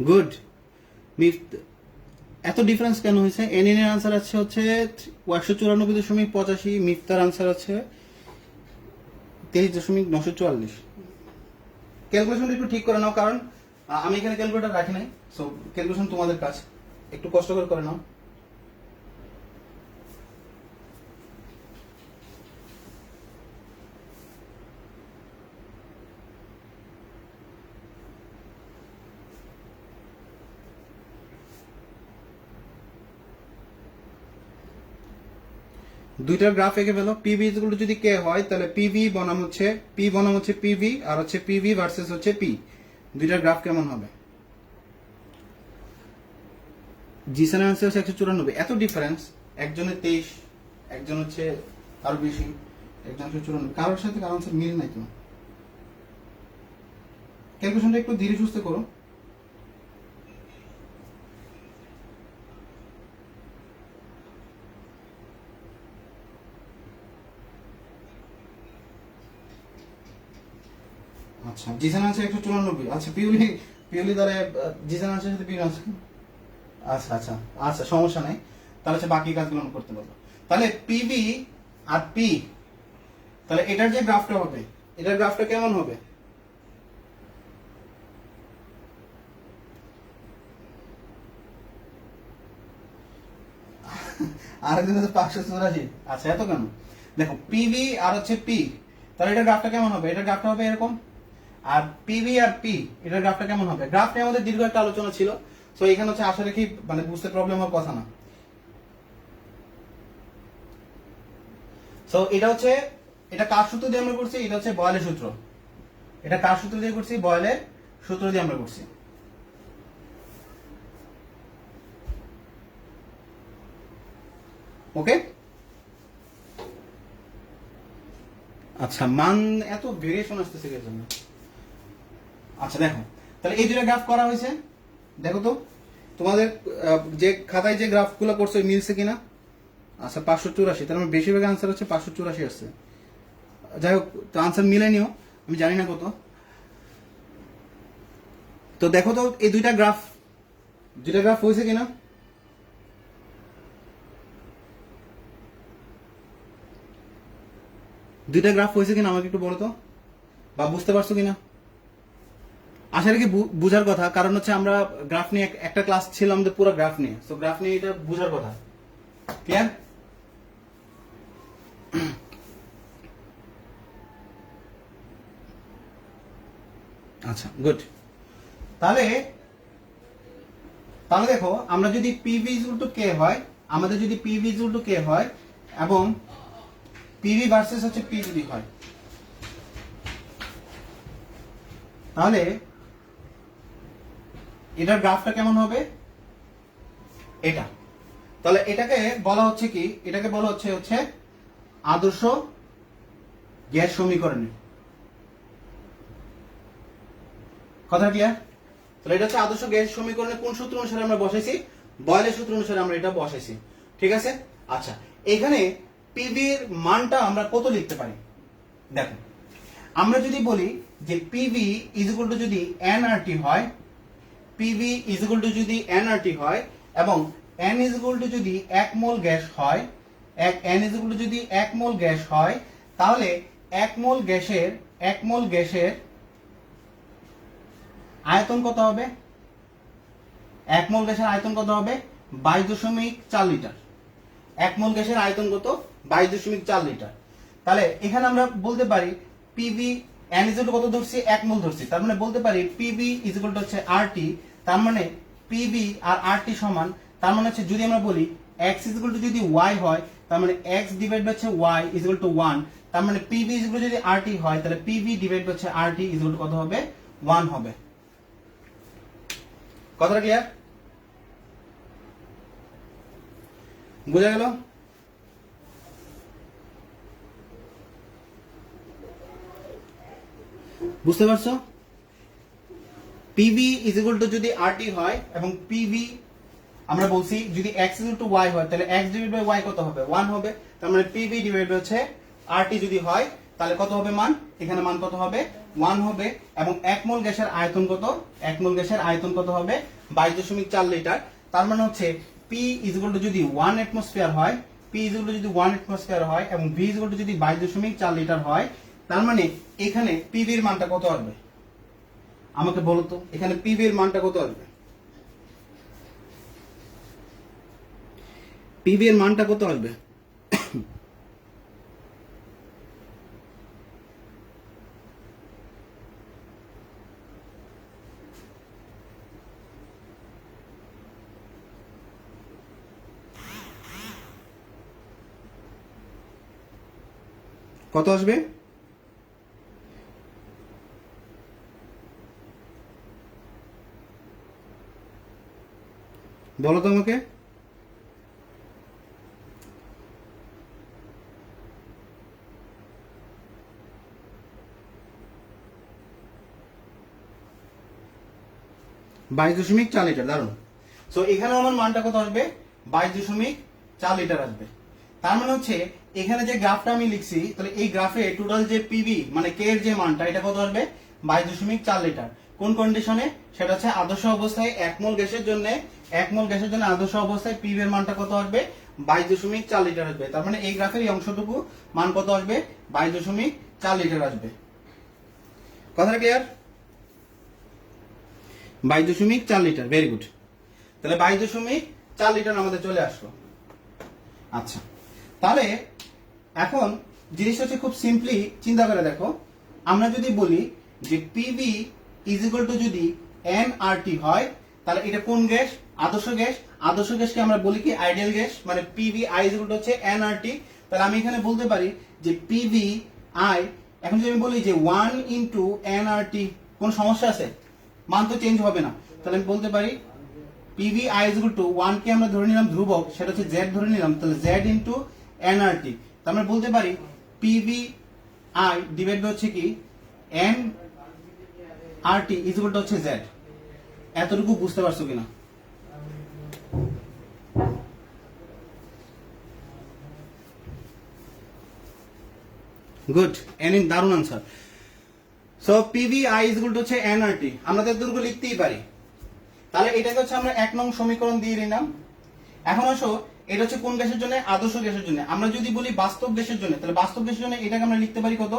[SPEAKER 1] গুড। এত ডিফারেন্স কেন হয়েছে? এনএন এর আনসার আছে হচ্ছে 194.85, মিফতার আনসার আছে 23.944। ক্যালকুলেশন একটু ঠিক করে নাও, কারণ আমি এখানে ক্যালকুলেটর রাখি নাই। সো ক্যালকুলেশন তোমাদের কাজ, একটু কষ্ট করে নাও। দুইটার গ্রাফ এঁকে ফেলো। পিভি ইজ ইকুয়াল টু যদি কে হয় তাহলে পিভি বনাম হচ্ছে পিভি, আর হচ্ছে পিভি ভার্সেস হচ্ছে পি। দুইটার গ্রাফ কেমন হবে? জিসানের আনসার হচ্ছে 194। এত ডিফারেন্স, একজনের 23, একজন হচ্ছে আরো বেশি, একজন 194। কারোর সাথে কারোর আনসার মিল নাই তো। ক্যালকুলেশনটা একটু ধীরে সুস্থে করো। আচ্ছা, জিসান আছে 194। আচ্ছা, পিউলি দ্বারা জিসান আছে সাথে পিউলি আছে। আচ্ছা আচ্ছা আচ্ছা, সমস্যা নাই। তাহলে হচ্ছে বাকি কাজগুলো আমরা করতে পারবো। তাহলে পিভি আর পি, তাহলে এটার যে গ্রাফটা হবে, এটার গ্রাফটা কেমন হবে? আরেকজন হচ্ছে 584। আচ্ছা, এত কেন? দেখো, পিভি আর হচ্ছে পি, তাহলে এটার গ্রাফটা কেমন হবে? এটার গ্রাফটা হবে এরকম। আর পিভি আর পি, এটার গ্রাফটা কেমন হবে? গ্রাফ নিয়ে আমাদের দীর্ঘ একটা আলোচনা ছিল। সো এখানে হচ্ছে আশা রাখি মানে বুঝতে প্রবলেম হওয়ার কথা না। সো এটা কার সূত্র দিয়ে আমরা করছি? এটা হচ্ছে বয়েলের সূত্র। এটা কার সূত্র দিয়ে করছি? বয়েলের সূত্র দিয়ে আমরা করছি। ওকে। আচ্ছা, মান এত ভেরিয়েশন আসতেছে এর জন্য। আচ্ছা দেখো, তাহলে এই দুটো গ্রাফ করা হয়েছে। দেখো তো তোমাদের যে খাতায় যে গ্রাফগুলো করছো মিলছে কিনা। আচ্ছা, 584, তার মানে বেশিরভাগ আনসার হচ্ছে 584 আসছে। যাই হোক, তো আনসার মিলে নিও, আমি জানি না কত। তো দেখো তো এই দুইটা গ্রাফ হয়েছে কিনা। দুইটা গ্রাফ হয়েছে কিনা আমাকে একটু বলো তো, বা বুঝতে পারছো কিনা। আশা রাখি বুঝার কথা, কারণ হচ্ছে আমরা গ্রাফ নিয়ে একটা ক্লাস ছিল আমাদের পুরো গ্রাফ নিয়ে। তো গ্রাফ নিয়ে এটা বুঝার কথা। ক্লিয়ার? আচ্ছা, গুড। তাহলে দেখো, আমরা যদি পিভি ইকুয়াল টু কে হয়, আমাদের যদি পিভি ইকুয়াল টু কে হয় এবং পিভি ভার্সেস হচ্ছে পি যদি হয়, তাহলে এটার গ্রাফটা কেমন হবে? এটা। তাহলে এটাকে বলা হচ্ছে কি? এটাকে বলা হচ্ছে আদর্শ গ্যাস সমীকরণে। কথা ক্লিয়ার? তাহলে এটা হচ্ছে আদর্শ গ্যাস সমীকরণে কোন সূত্র অনুসারে আমরা বসাইছি? বয়েলের সূত্র অনুসারে আমরা এটা বসাইছি, ঠিক আছে? আচ্ছা, এখানে পিভির মানটা আমরা কত লিখতে পারি? দেখো, আমরা যদি বলি যে পিভি ইজ ইকুয়াল টু যদি এনআরটি হয়, পিভি ইজ ইকুয়াল টু যদি এনআরটি হয় এবং n ইজ ইকুয়াল টু যদি 1 মোল গ্যাস হয়, n ইজ ইকুয়াল টু যদি 1 মোল গ্যাস হয়, তাহলে 1 মোল গ্যাসের আয়তন কত হবে? 1 মোল গ্যাসের আয়তন কত হবে? 22.4 লিটার। 1 মোল গ্যাসের আয়তন কত? 22.4 লিটার। তাহলে এখানে আমরা বলতে পারি PV n is equal two কত ধরছি? 1 মোল ধরছি, তার মানে বলতে পারি পিভি ইজ ইকুয়াল টু হচ্ছে আরটি, তার মানে পিভি আর আরটি সমান, তার মানে হচ্ছে যদি আমরা বলি x ইজ ইকুয়াল টু যদি y হয়, তার মানে x ডিভাইড বাই হচ্ছে y ইজ ইকুয়াল টু 1, তার মানে পিভি ইজ ইকুয়াল টু যদি আরটি হয়, তাহলে পিভি ডিভাইড বাই হচ্ছে আরটি ইজ ইকুয়াল টু কত হবে? 1 হবে। কথাটা ক্লিয়ার? বুঝা গেল? বুঝতে পারছো? পিভি ইজ ইকুয়াল টু যদি আরটি হয় এবং পিভি আমরা বলছি যদি x is equal two y হয়, তাহলে x ডিভাইড বাই y কত হবে? 1 হবে। তার মানে পিভি ডিভাইড বাই হচ্ছে আরটি যদি হয়, তাহলে কত হবে মান? এখানে মান কত হবে? 1 হবে। এবং 1 মোল গ্যাসের আয়তন কত? 1 মোল গ্যাসের আয়তন কত হবে? 22.4 লিটার। তার মানে হচ্ছে P ইজ ইকুয়াল টু যদি 1 অ্যাটমসফিয়ার হয়, P ইজ ইকুয়াল টু যদি 1 অ্যাটমসফিয়ার হয় এবং V ইজ ইকুয়াল টু যদি 22.4 লিটার হয়, তার মানে এখানে PV এর মানটা কত আসবে? আমাকে বলো তো, এখানে PV এর মানটা কত আসবে? PV এর মানটা কত আসবে? কত আসবে? বলো তো আমাকে। বাইশ দশমিক 4 লিটার। দারুন। সো এখানে আমার মানটা কত আসবে? 22.4 লিটার আসবে। তার মানে হচ্ছে এখানে যে গ্রাফটা আমি লিখছি, তাহলে এই গ্রাফে টোটাল যে পিভি মানে কে এর যে মানটা, এটা কত আসবে? 22.4 লিটার। কোন কন্ডিশনে? সেটা হচ্ছে আদর্শ অবস্থায় 1 মোল গ্যাসের জন্য, 1 মোল গ্যাসের জন্য আদর্শ অবস্থায় পিভি এর মানটা কত আসবে? 22.4 লিটার আসবে। তার মানে এই গ্রাফের এই অংশটুকু মান কত আসবে? 22.4 লিটার আসবে। কথাটা ক্লিয়ার? 22.4 লিটার। Very good. তাহলে 22.4 লিটার আমাদের চলে আসলো। আচ্ছা, তাহলে এখন জিনিসটা হচ্ছে খুব সিম্পলি চিন্তা করে দেখো, আমরা যদি বলি যে পিভি ইজ ইকুয়াল টু যদি এনআরটি হয়, তাহলে এটা কোন গ্যাস? আদর্শ গ্যাস। আদর্শ গ্যাসকে আমরা বলি কি? Ideal gas. মানে PV I is equal to হচ্ছে এনআরটি। তাহলে আমি এখানে বলতে পারি যে পিভি আই, এখন যদি আমি বলি যে 1 ইনটু এনআরটি, কোন সমস্যা আছে? মান তো চেঞ্জ হবে না। তাহলে আমি বলতে পারি PV I is equal to 1 কে আমরা ধরে নিলাম ধ্রুবক, সেটা হচ্ছে জেড ধরে নিলাম, তাহলে জেড ইনটু এনআরটি। তার মানে বলতে পারি পিভি আই ডিভাইড হচ্ছে কি N RT is equal to হচ্ছে জেড। এতটুকু বুঝতে পারছো কিনা? গুড। এনি দারুণ answer. So PV I is equal to হচ্ছে এনআরটি, আমরা তো এতটুকু লিখতেই পারি। তাহলে এটাকে হচ্ছে আমরা 1 নং সমীকরণ দিয়ে দিলাম। এখন আসো, এটা হচ্ছে কোন গ্যাসের জন্য? আদর্শ গ্যাসের জন্য। আমরা যদি বলি বাস্তব গ্যাসের জন্য, তাহলে বাস্তব গ্যাসের জন্য এটাকে আমরা লিখতে পারি কত?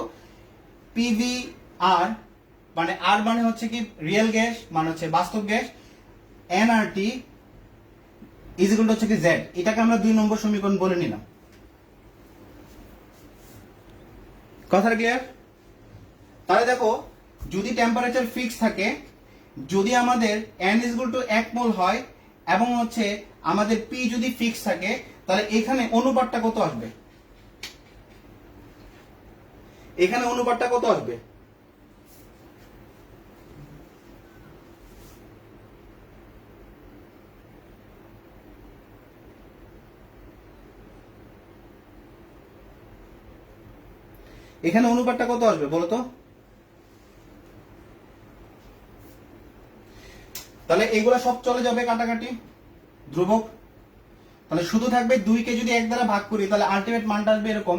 [SPEAKER 1] পিভি আর, মানে আর মানে হচ্ছে কি রিয়েল গ্যাস, মানে হচ্ছে বাস্তব gas, nRT is equal to হচ্ছে কি জেড। এটাকে আমরা 2 নম্বর সমীকরণ বলে নিলাম। কথাটা ক্লিয়ার? তাহলে দেখো, যদি টেম্পারেচার ফিক্স থাকে, যদি আমাদের n ইজ ইকুয়াল টু 1 মোল হয় এবং হচ্ছে আমাদের p যদি ফিক্স থাকে, তাহলে এখানে অনুপাতটা কত আসবে? এখানে অনুপাতটা কত আসবে? এখানে অনুপাতটা কত আসবে বলো তো? তাহলে এগুলা সব চলে যাবে কাটাকাটি, ধ্রুবক। তাহলে শুধু থাকবে 2 কে যদি 1 দ্বারা ভাগ করি, তাহলে আলটিমেট মানটা আসবে এরকম,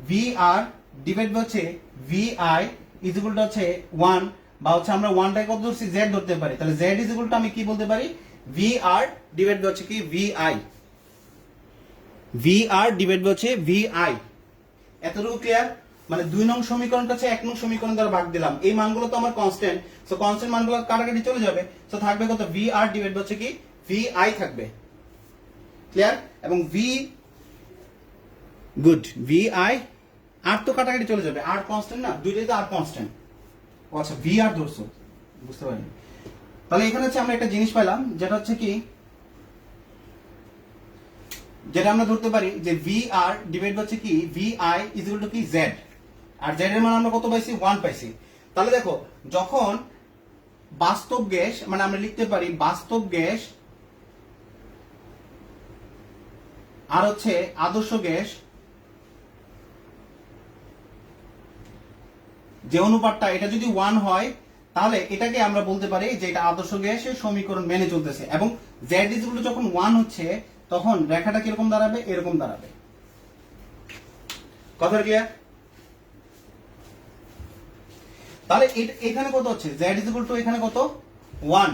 [SPEAKER 1] ভি আর ডিভাইড হচ্ছে V I is equal to হচ্ছে 1, বা হচ্ছে আমরা 1টাকে কত ধরছি? জেড ধরতে পারি। তাহলে জেড ইজ ইকুয়াল টু আমি কি বলতে পারি? ভি আর ডিভাইড হচ্ছে কি V I, V R divide হচ্ছে ভি আই। এতটুকু ক্লিয়ার? মানে 2 নং সমীকরণটা হচ্ছে 1 নং সমীকরণ দ্বারা ভাগ দিলাম। এই মানগুলো তো আমার কনস্ট্যান্ট, সো কনস্ট্যান্ট মানগুলো কাটাকাটি চলে যাবে, সো থাকবে কত ভি আর ডিভাইড হচ্ছে কি ভি আই থাকবে। ক্লিয়ার? এবং ভি গুড ভি আই আর তো কাটাকাটি চলে যাবে, আর কনস্ট্যান্ট না, দুইটাই তো আর কনস্ট্যান্ট। আচ্ছা ভি আর ধরছো, বুঝতে পারিনি। তাহলে এখানে হচ্ছে আমরা একটা জিনিস পাইলাম, যেটা হচ্ছে কি, যেটা আমরা ধরতে পারি যে ভি আর ডিভাইড হচ্ছে কি V I is equal two কি জেড, আর জেড এর মান আমরা কত পাইছি 1 পাইছি। তাহলে দেখো যখন বাস্তব গ্যাস, মানে আমরা লিখতে পারি বাস্তব গ্যাস আর হচ্ছে আদর্শ গ্যাস, যে অনুপাতটা এটা যদি 1 হয় তাহলে এটাকে আমরা বলতে পারি যে এটা আদর্শ গ্যাসের সমীকরণ মেনে চলতেছে। এবং জেড ইজ ইকুয়াল টু যখন 1 হচ্ছে তখন রেখাটা কিরকম দাঁড়াবে, এরকম দাঁড়াবে। কথা ক্লিয়ার? তাহলে এখানে কত হচ্ছে, জেড ইজ ইকুয়াল টু এখানে কত 1,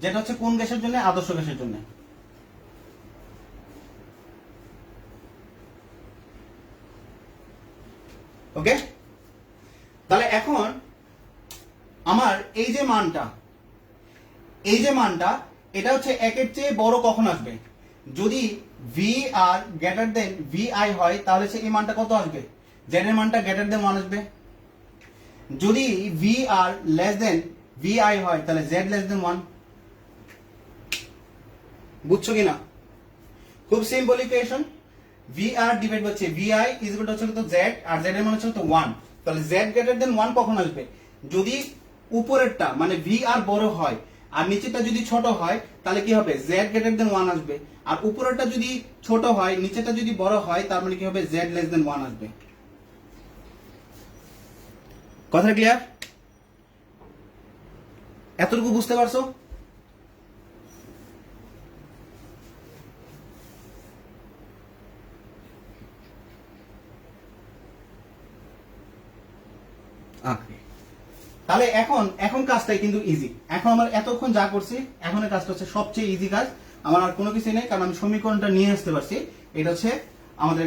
[SPEAKER 1] যেটা হচ্ছে কোন গ্যাসের জন্য, আদর্শ গ্যাসের জন্য। ওকে, তাহলে এখন আমার এই যে মানটা, এই যে মানটা, এটা হচ্ছে একের চেয়ে বড় কখন আসবে, যদি V R greater than V I হয় তাহলে সে এই মানটা কত আসবে, জেড এর মানটা গ্রেটার দেন 1 আসবে। যদি V R less than V I হয় তাহলে জেড লেস দেন 1। বুঝছো কিনা? খুব simple equation. V R divide হচ্ছে V I is equal to হচ্ছে কত জেড, আর জেড এর মান হচ্ছে কত 1। তাহলে জেড গ্রেটার দেন 1 কখন আসবে, যদি উপরেরটা মানে ভি আর বড় হয় আর নিচেরটা যদি ছোট হয় তাহলে কি হবে, জেড গ্রেটার দেন 1 আসবে। আর উপরেরটা যদি ছোট হয় নিচেরটা যদি বড় হয় তার মানে কি হবে, জেড লেস দেন 1 আসবে। কথা ক্লিয়ার? এতটুকু বুঝতে পারছো? তাহলে এখন কাজটাই কিন্তু ইজি। এখন আমার এতক্ষণ যা করছি, এখন এই কাজটা হচ্ছে সবচেয়ে ইজি কাজ। আমার আর কোনো কিছু নেই, কারণ আমি সমীকরণটা নিয়ে আসতে পারছি। এটা হচ্ছে আমাদের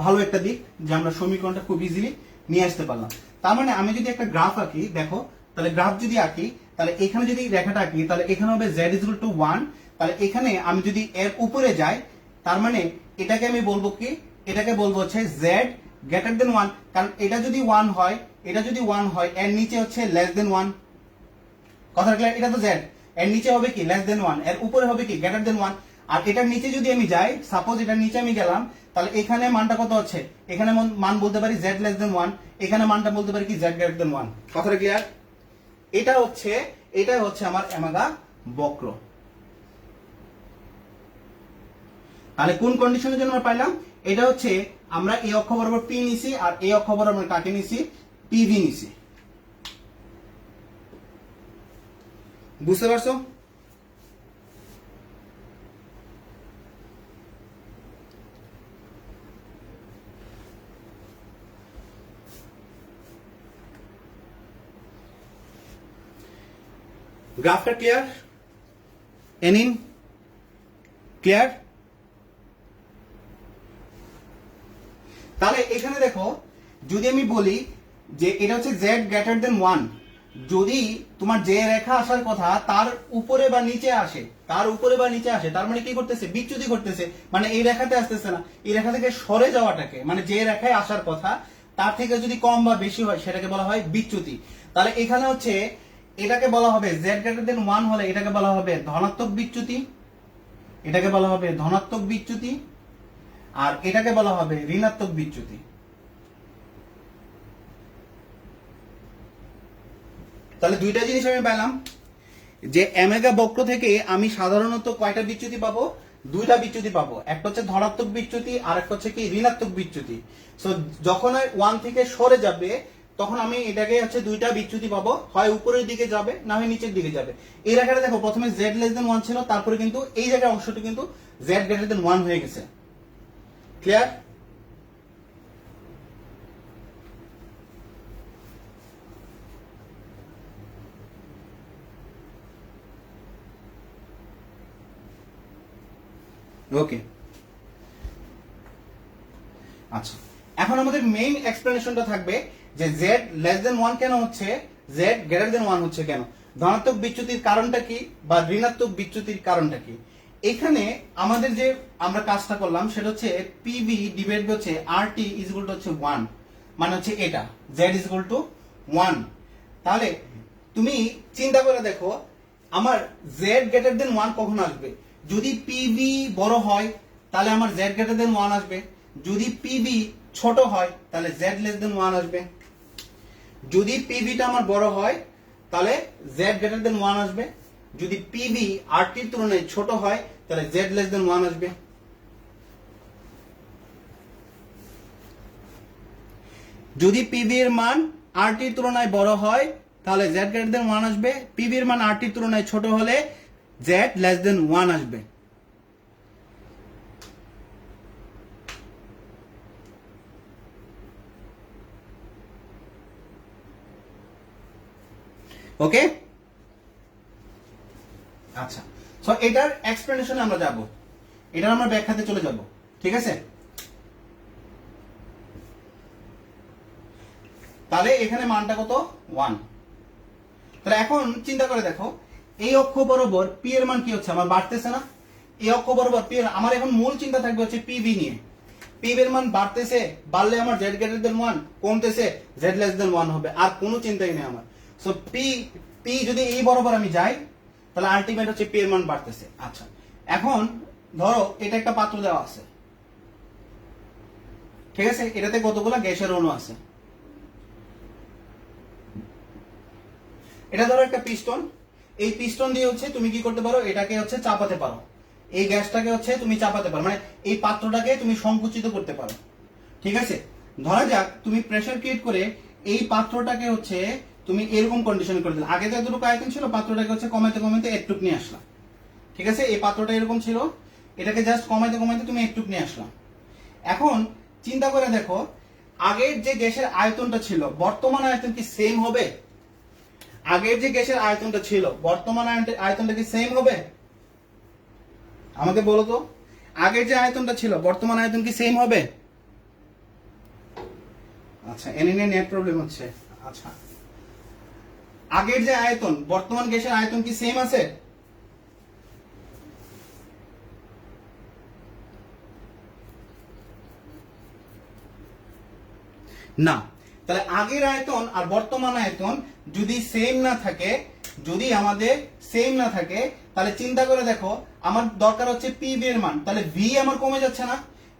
[SPEAKER 1] ভালো একটা দিক যে আমরা সমীকরণটা খুব ইজিলি নিয়ে আসতে পারলাম। তার মানে আমি যদি একটা গ্রাফ আঁকি, দেখো তাহলে গ্রাফ যদি আঁকি, তাহলে এখানে যদি রেখাটা আঁকি তাহলে এখানে হবে z ইজ ইকুয়াল টু 1। তাহলে এখানে আমি যদি এর উপরে যাই তার মানে এটাকে আমি বলবো কি, এটাকে বলবো হচ্ছে z গ্রেটার দেন 1, কারণ এটা যদি 1 হয়, এটা যদি 1 হয় এর নিচে হচ্ছে লেস দেন 1। কথা ক্লিয়ার? এটা তো z, এর নিচে হবে কি লেস দেন 1, এর উপরে হবে কি গ্রেটার দেন 1। আর এটার নিচে যদি আমি যাই, সাপোজ এটার নিচে আমি গেলাম, তাহলে এখানে মানটা কত হচ্ছে, এখানে মান বলতে পারি z লেস দেন 1, এখানে মানটা বলতে পারি কি z গ্রেটার দেন 1। কথাটা ক্লিয়ার? এটা হচ্ছে আমার অ্যামাগা বক্র। তাহলে কোন কন্ডিশনের জন্য আমরা পাইলাম, এটা হচ্ছে আমরা এই অক্ষ বরাবর পি নিছি আর এই অক্ষ বরাবর আমরা কাকে নিছি, পিভি নিছি। বুঝতে পারছো? গ্রাফটা ক্লিয়ার? এনিন ক্লিয়ার? তাহলে এখানে দেখো, যদি আমি বলি যে এটা হচ্ছে z গ্রেটার দেন 1, যদি তোমার যে রেখা আসার কথা তার উপরে বা নিচে আসে, তার উপরে বা নিচে আসে, তার মানে কি করতেছে, বিচ্যুতি করতেছে, মানে এই রেখাতে আসতেছে না, এই রেখা থেকে সরে যাওয়াটাকে, মানে যে রেখায় আসার কথা তার থেকে যদি কম বা বেশি হয় সেটাকে বলা হয় বিচ্যুতি। তাহলে এখানে হচ্ছে এটাকে বলা হবে z গ্রেটার দেন 1 হলে এটাকে বলা হবে ধনাত্মক বিচ্যুতি, এটাকে বলা হবে ধনাত্মক বিচ্যুতি, আর এটাকে বলা হবে ঋণাত্মক বিচ্যুতি। তাহলে দুইটা জিনিস আমি পেলাম, যে অ্যামেগা বক্র থেকে আমি সাধারণত কয়টা বিচ্যুতি পাবো, দুইটা বিচ্যুতি পাবো, একটা হচ্ছে ধনাত্মক বিচ্যুতি আর একটা হচ্ছে কি ঋণাত্মক বিচ্যুতি। সো যখন 1 থেকে সরে যাবে তখন আমি এটাকে হচ্ছে দুইটা বিচ্যুতি পাবো, হয় উপরের দিকে যাবে না হয় নিচের দিকে যাবে। এই রেখাটা দেখো প্রথমে z লেস দেন 1 ছিল, তারপরে কিন্তু এই জায়গার অংশটি কিন্তু z গ্রেটার দেন 1 হয়ে গেছে। ক্লিয়ার? ওকে, আচ্ছা এখন আমাদের মেইন এক্সপ্লেনেশনটা থাকবে যে জেড লেস দেন 1 কেন হচ্ছে, জেড গ্রেটার দেন 1 হচ্ছে কেন, ধনাত্মক বিচ্যুতির কারণটা কি বা ঋণাত্মক বিচ্যুতির কারণটা কি। এখানে আমাদের যে আমরা কাজটা করলাম সেটা হচ্ছে পিভি ডিভাইড হচ্ছে আরটি ইজ ইকুয়াল টু হচ্ছে 1, মানে হচ্ছে এটা জেড ইজ ইকুয়াল টু 1। তাহলে তুমি চিন্তা করে দেখো আমার জেড গ্রেটার দেন 1 কখন আসবে, যদি পিভি বড় হয় তাহলে আমার জেড গ্রেটার দেন 1 আসবে, যদি পিভি ছোট হয় তাহলে জেড লেস দেন 1 আসবে। যদি পিভিটা আমার বড় হয় তাহলে জেড গ্রেটার দেন 1 আসবে, যদি পিভি আরটির তুলনায় ছোট হয় তাহলে জেড লেস দেন 1 আসবে। যদি পিভি এর মান আরটির তুলনায় বড় হয় তাহলে জেড গ্রেটার দেন 1 আসবে, পিভি এর মান আরটির তুলনায় ছোট হলে জেড লেস দেন 1 আসবে। ওকে, আচ্ছা সো এটার এক্সপ্লেনেশনে আমরা যাব, এটার আমরা ব্যাখ্যাতে চলে যাব, ঠিক আছে। তাহলে এখানে মানটা কত 1। তাহলে এখন চিন্তা করে দেখো এই অক্ষ বরাবর পি এর মান কি হচ্ছে আমার বাড়তেছে না, এই অক্ষ বরাবর পি এর, আমার এখন মূল চিন্তা থাকবে হচ্ছে পিভি নিয়ে, পিভি এর মান বাড়তেছে, বাড়লে আমার জেড গ্রেটার দেন 1, কমতেছে জেড লেস দেন 1 হবে, আর কোনো চিন্তাই নেই আমার। সো পি যদি এই বরাবর আমি যাই তাহলে আলটিমেট হচ্ছে পি এর মান বাড়তেছে। আচ্ছা এখন ধরো এটা একটা পাত্র দেওয়া আছে, ঠিক আছে, এটাতে কতগুলো গ্যাসের অণু আছে, এটা ধরো একটা পিস্টন, এই পিস্টন দিয়ে হচ্ছে তুমি কি করতে পারো, এটাকে হচ্ছে চাপাতে পারো, এই গ্যাসটাকে হচ্ছে তুমি চাপাতে পারো, মানে এই পাত্রটাকে তুমি সংকুচিত করতে পারো, ঠিক আছে। ধরা যাক তুমি প্রেসার ক্রিয়েট করে এই পাত্রটাকে হচ্ছে তুমি এরকম কন্ডিশন করে দিলে, আগে যতটুকু আয়তন ছিল পাত্রটাকে হচ্ছে কমাইতে কমাইতে একটুক নিয়ে আসলাম, ঠিক আছে, এই পাত্রটা এরকম ছিল, এটাকে জাস্ট কমাইতে কমাইতে তুমি একটুক নিয়ে আসলাম। এখন চিন্তা করে দেখো আগের যে গ্যাসের আয়তনটা ছিল বর্তমান আয়তন কি সেম হবে, আগের যে গ্যাসের আয়তনটা ছিল বর্তমান আয়তনটা কি সেম হবে, আমাকে বলো তো, আগের যে আয়তনটা ছিল বর্তমান আয়তন কি সেম হবে। আচ্ছা এনে নেট প্রবলেম হচ্ছে। আচ্ছা আগের যে আয়তন বর্তমান গ্যাসের আয়তন কি সেম আছে, না। তাহলে আগের আয়তন আর বর্তমান আয়তন যদি সেম না থাকে, যদি আমাদের সেম না থাকে তাহলে চিন্তা করে দেখো আমার দরকার হচ্ছে পিভি এর মান, তাহলে ভি আমার কমে যাচ্ছে না,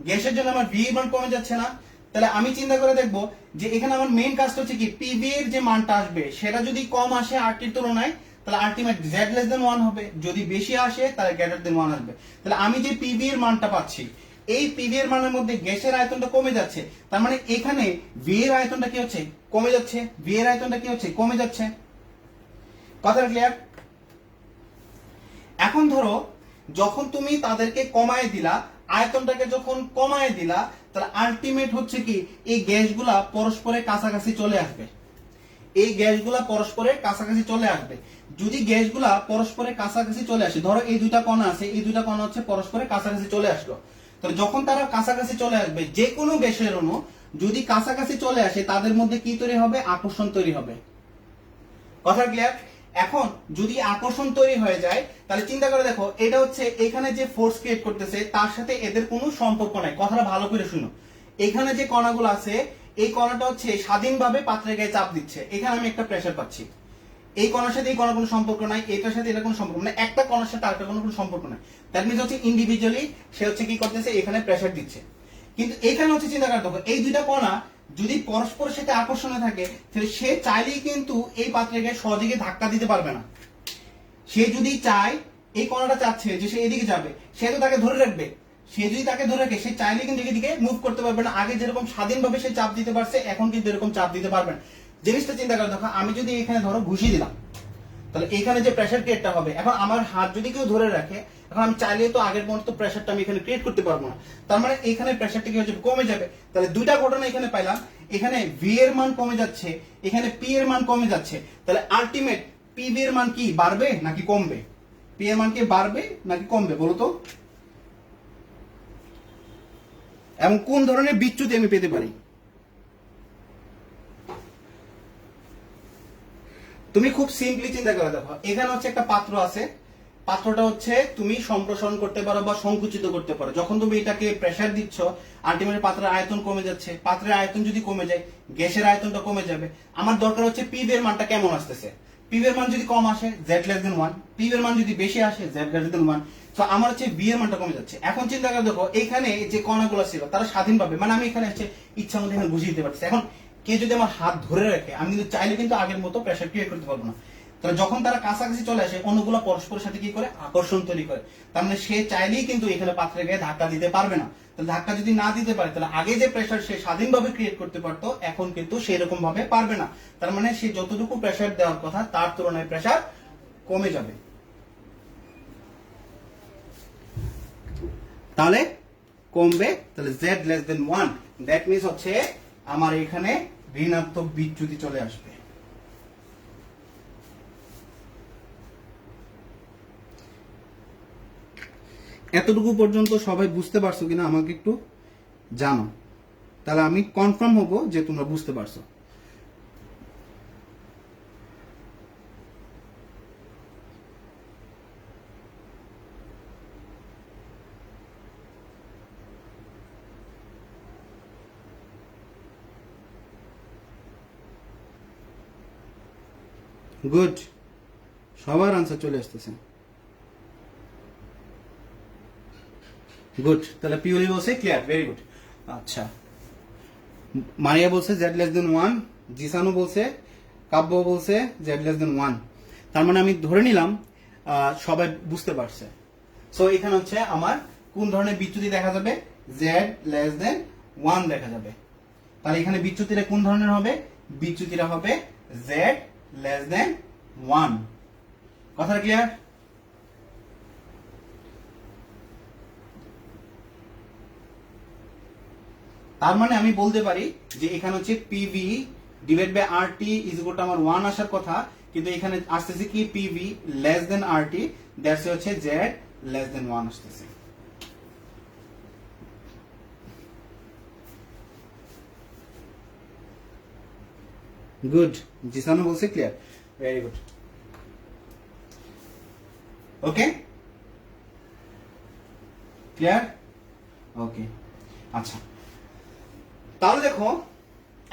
[SPEAKER 1] গ্যাসের জন্য আমার ভি এর মান কমে যাচ্ছে না। তাহলে আমি চিন্তা করে দেখবো যে এখানে আমার মেইন কাজটা হচ্ছে কি পিভি এর যে মানটা আসবে সেটা যদি কম আসে আরটির তুলনায় তাহলে আলটিমেট জেড লেস দেন 1 হবে, যদি বেশি আসে তাহলে গ্রেটার দেন 1 আসবে। তাহলে আমি যে পিভি এর মানটা পাচ্ছি এই পিভি এর মানের মধ্যে গ্যাসের আয়তনটা কমে যাচ্ছে, তার মানে এখানে ভি এর আয়তনটা কি হচ্ছে কমে যাচ্ছে, ভি এর আয়তনটা কি হচ্ছে কমে যাচ্ছে, কথাটা ক্লিয়ার। এখন ধরো যখন তুমি তাদেরকে কমায় দিলা, আয়তনটাকে যখন কমায় দিলা তাহলে আলটিমেট হচ্ছে কি এই গ্যাসগুলা পরস্পরের কাছাকাছি চলে আসবে, এই গ্যাসগুলা পরস্পরের কাছাকাছি চলে আসবে। যদি গ্যাসগুলা পরস্পরের কাছাকাছি চলে আসে, ধরো এই দুইটা কণা আছে, এই দুইটা কণা হচ্ছে পরস্পরের কাছাকাছি চলে আসলো, তাহলে যখন তারা কাছাকাছি চলে আসবে যে কোনো গ্যাসের অণু যদি কাছাকাছি চলে আসে তাদের মধ্যে কি তৈরি হবে, আকর্ষণ তৈরি হবে, কথা ক্লিয়ার। এখন যদি আকর্ষণ তৈরি হয়ে যায় তাহলে চিন্তা করে দেখো এটা হচ্ছে এখানে যে ফোর্স ক্রিয়েট করতেছে তার সাথে এদের কোনো সম্পর্ক নাই, কথাটা ভালো করে শুনো। এখানে যে কণাগুলো আছে এই কণাটা হচ্ছে স্বাধীনভাবে পাত্রের গায়ে চাপ দিচ্ছে, এখানে আমি একটা প্রেসার পাচ্ছি, এই কণার সাথে এই কণার কোনো সম্পর্ক নাই, এটার সাথে এটা কোনো সম্পর্ক নাই, একটা কণার সাথে আরেকটা কোনো সম্পর্ক নাই, দ্যাট মিন্স হচ্ছে ইন্ডিভিজুয়ালি সে হচ্ছে কি করতেছে এখানে প্রেসার দিচ্ছে। কিন্তু এখানে হচ্ছে চিন্তা করে দেখো এই দুইটা কণা যদি পরস্পরের সাথে আকর্ষণে থাকে তাহলে সে চাইলেই কিন্তু এই পাত্রের গায়ে সহজে ধাক্কা দিতে পারবে না, সে যদি চায় এই কণাটা চাচ্ছে যে সে এদিকে যাবে সে তো তাকে ধরে রাখবে, সে যদি তাকে ধরে রাখে সে চাইলে কিন্তু এদিকে মুভ করতে পারবে না, আগে যেরকম স্বাধীনভাবে সে চাপ দিতে পারছে এখন কিন্তু এরকম চাপ দিতে পারবে না। জিনিসটা চিন্তা করে দেখো আমি যদি এখানে ধরো ঘুষি দিলাম তাহলে এখানে যে প্রেসার ক্রিয়েটটা হবে, এখন আমার হাত যদি কেউ ধরে রাখে এখন আমি চাইলে তো আগের মতো প্রেসারটা আমি এখানে ক্রিয়েট করতে পারবো না, তার মানে এখানে প্রেসারটা কি হচ্ছে কমে যাবে। তাহলে দুইটা ঘটনা এখানে পাইলাম, এখানে ভি এর মান কমে যাচ্ছে, এখানে পি এর মান কমে যাচ্ছে, তাহলে আলটিমেট পি ভি এর মান কি বাড়বে নাকি কমবে, পি এর মান কি বাড়বে নাকি কমবে বলো তো। এবং কোন ধরনের বিচ্যুতি আমি পেতে পারি। তুমি খুব সিম্পলি চিন্তা করে দেখো, এখানে হচ্ছে একটা পাত্র আছে, পাত্রটা হচ্ছে তুমি সম্প্রসারণ করতে পারো বা সংকুচিত করতে পারো। যখন তুমি এটাকে প্রেসার দিচ্ছ, আলটিমেটলি পাত্রের আয়তন কমে যাচ্ছে। পাত্রের আয়তন যদি কমে যায়, গ্যাসের আয়তনটা কমে যাবে। আমার দরকার হচ্ছে পি এর মানটা কেমন আসতেছে। পি এর মান যদি কম আসে, জেড লেস দেন 1, পি এর মান যদি বেশি আসে, জেড গ্রেটার দেন 1। তো আমার হচ্ছে বি এর মানটা কমে যাচ্ছে। এখন চিন্তা করে দেখো, এখানে যে কণাগুলো ছিল তারা স্বাধীনভাবে, মানে আমি এখানে হচ্ছে ইচ্ছা মতো এখানে বুঝিয়ে দিতে পারছি। এখন কে যদি আমার হাত ধরে রাখে, আমি কিন্তু চাইলে কিন্তু আগের মতো প্রেসার ক্রিয়েট করতে পারবো না। তাহলে যখন তারা কাছাকাছি চলে আসে, অণুগুলো পরস্পরের সাথে কি করে, আকর্ষণ তৈরি করে। তার মানে সে চাইলেই কিন্তু এখানে পাত্রের গায়ে ধাক্কা দিতে পারবে না। তাহলে ধাক্কা যদি না দিতে পারে, তাহলে আগে যে প্রেসার সে স্বাধীনভাবে ক্রিয়েট করতে পারতো, এখন কিন্তু সেরকম ভাবে পারবে না। তার মানে সে যতটুকু প্রেসার দেওয়ার কথা তার তুলনায় প্রেসার কমে যাবে। তাহলে কমবে, তাহলে Z less than 1, that means হচ্ছে আমার এখানে ঋণাত্মক বিচ্যুতি চলে আসবে। এতটুকু পর্যন্ত সবাই বুঝতে পারছো কিনা আমাকে একটু জানো, তাহলে আমি কনফার্ম হব যে তোমরা বুঝতে পারছো। গুড, সবার আনসার চলে আসতেছে। গুড, তাহলে পিওলি বলছে ক্লিয়ার, ভেরি গুড। আচ্ছা, মারিয়া বলছে জেড লেস দেন 1, জিসানু বলছে, কাব্য বলছে জেড লেস দেন 1। তার মানে আমি ধরে নিলাম সবাই বুঝতে পারছে। সো এখানে হচ্ছে আমার কোন ধরনের বিচ্যুতি দেখা যাবে, জেড লেস দেন 1 দেখা যাবে। তাহলে এখানে বিচ্যুতিটা কোন ধরনের হবে, বিচ্যুতিটা হবে জেড লেস দেন 1। কথা ক্লিয়ার? তার মানে আমি বলতে পারি যে এখানে হচ্ছে PV divide by RT is equal to আমার 1 আসার কথা, কিন্তু এখানে আসতেছে কি PV less than RT, that's হচ্ছে জেড লেস দেন 1 আসতেছে। গুড, জিসানু বলছে clear, very good. Okay, clear? Okay, আচ্ছা। তাহলে দেখো,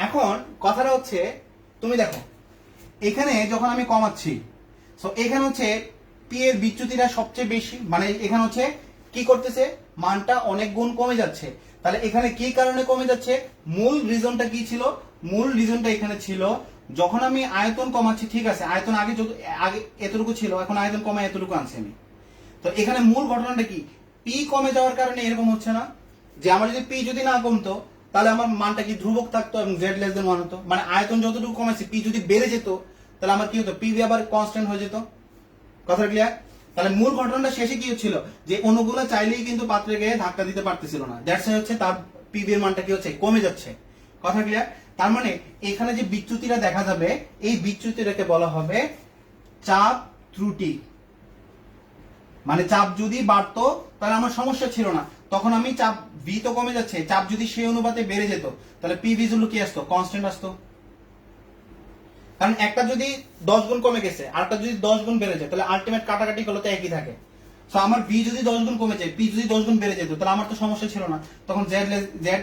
[SPEAKER 1] এখন কথাটা হচ্ছে, তুমি দেখো এখানে যখন আমি কমাচ্ছি, সো এখানে হচ্ছে পি এর বিচ্যুতিটা সবচেয়ে বেশি, মানে এখানে হচ্ছে কি করতেছে, মানটা অনেক গুণ কমে যাচ্ছে। তাহলে এখানে কি কারণে কমে যাচ্ছে, মূল রিজনটা কি ছিল, মূল রিজনটা এখানে ছিল যখন আমি আয়তন কমাচ্ছি, ঠিক আছে, আয়তন আগে আগে এতটুকু ছিল, এখন আয়তন কমে এতটুকু আনছি আমি। তো এখানে মূল ঘটনাটা কি, পি কমে যাওয়ার কারণে এরকম হচ্ছে না যে আমার যদি পি যদি না কমতো তাহলে আমার মানটা কি ধ্রুবক থাকতো এবং জেড লেস দেন 1 হতো। মানে আয়তন যতটুকু কমেছে, পি যদি বেড়ে যেত তাহলে আমার কি হতো, পি আবার কনস্ট্যান্ট হয়ে যেত। কথা ক্লিয়ার? তাহলে মূল ঘটনাটা শেষে কি হচ্ছিল, যে অণুগুলো চাইলেই কিন্তু পাত্রে গিয়ে ধাক্কা দিতে পারতেছিল না, দ্যাটস হচ্ছে তার পি এর মানটা কি হচ্ছে, কমে যাচ্ছে। কথা ক্লিয়ার? তার মানে এখানে যে বিচ্যুতিটা দেখা যাবে, এই বিচ্যুতিটাকে বলা হবে চাপ ত্রুটি। মানে চাপ যদি বাড়তো তাহলে আমার সমস্যা ছিল না, তখন আমি চাপ ভি তো কমে যাচ্ছে, চাপ যদি সেই অনুপাতে বেড়ে যেত তাহলে পি ভি কি আসতো, কনস্ট্যান্ট আসতো। কারণ একটা যদি 10 গুণ কমে গেছে আর একটা যদি 10 গুণ বেড়ে যায়, তাহলে আলটিমেট কাটাকাটি করলে তো একই থাকে। সো আমার ভি যদি 10 গুণ কমে যায়, পি যদি 10 গুণ বেড়ে যেত, তাহলে আমার তো সমস্যা ছিল না, তখন জেড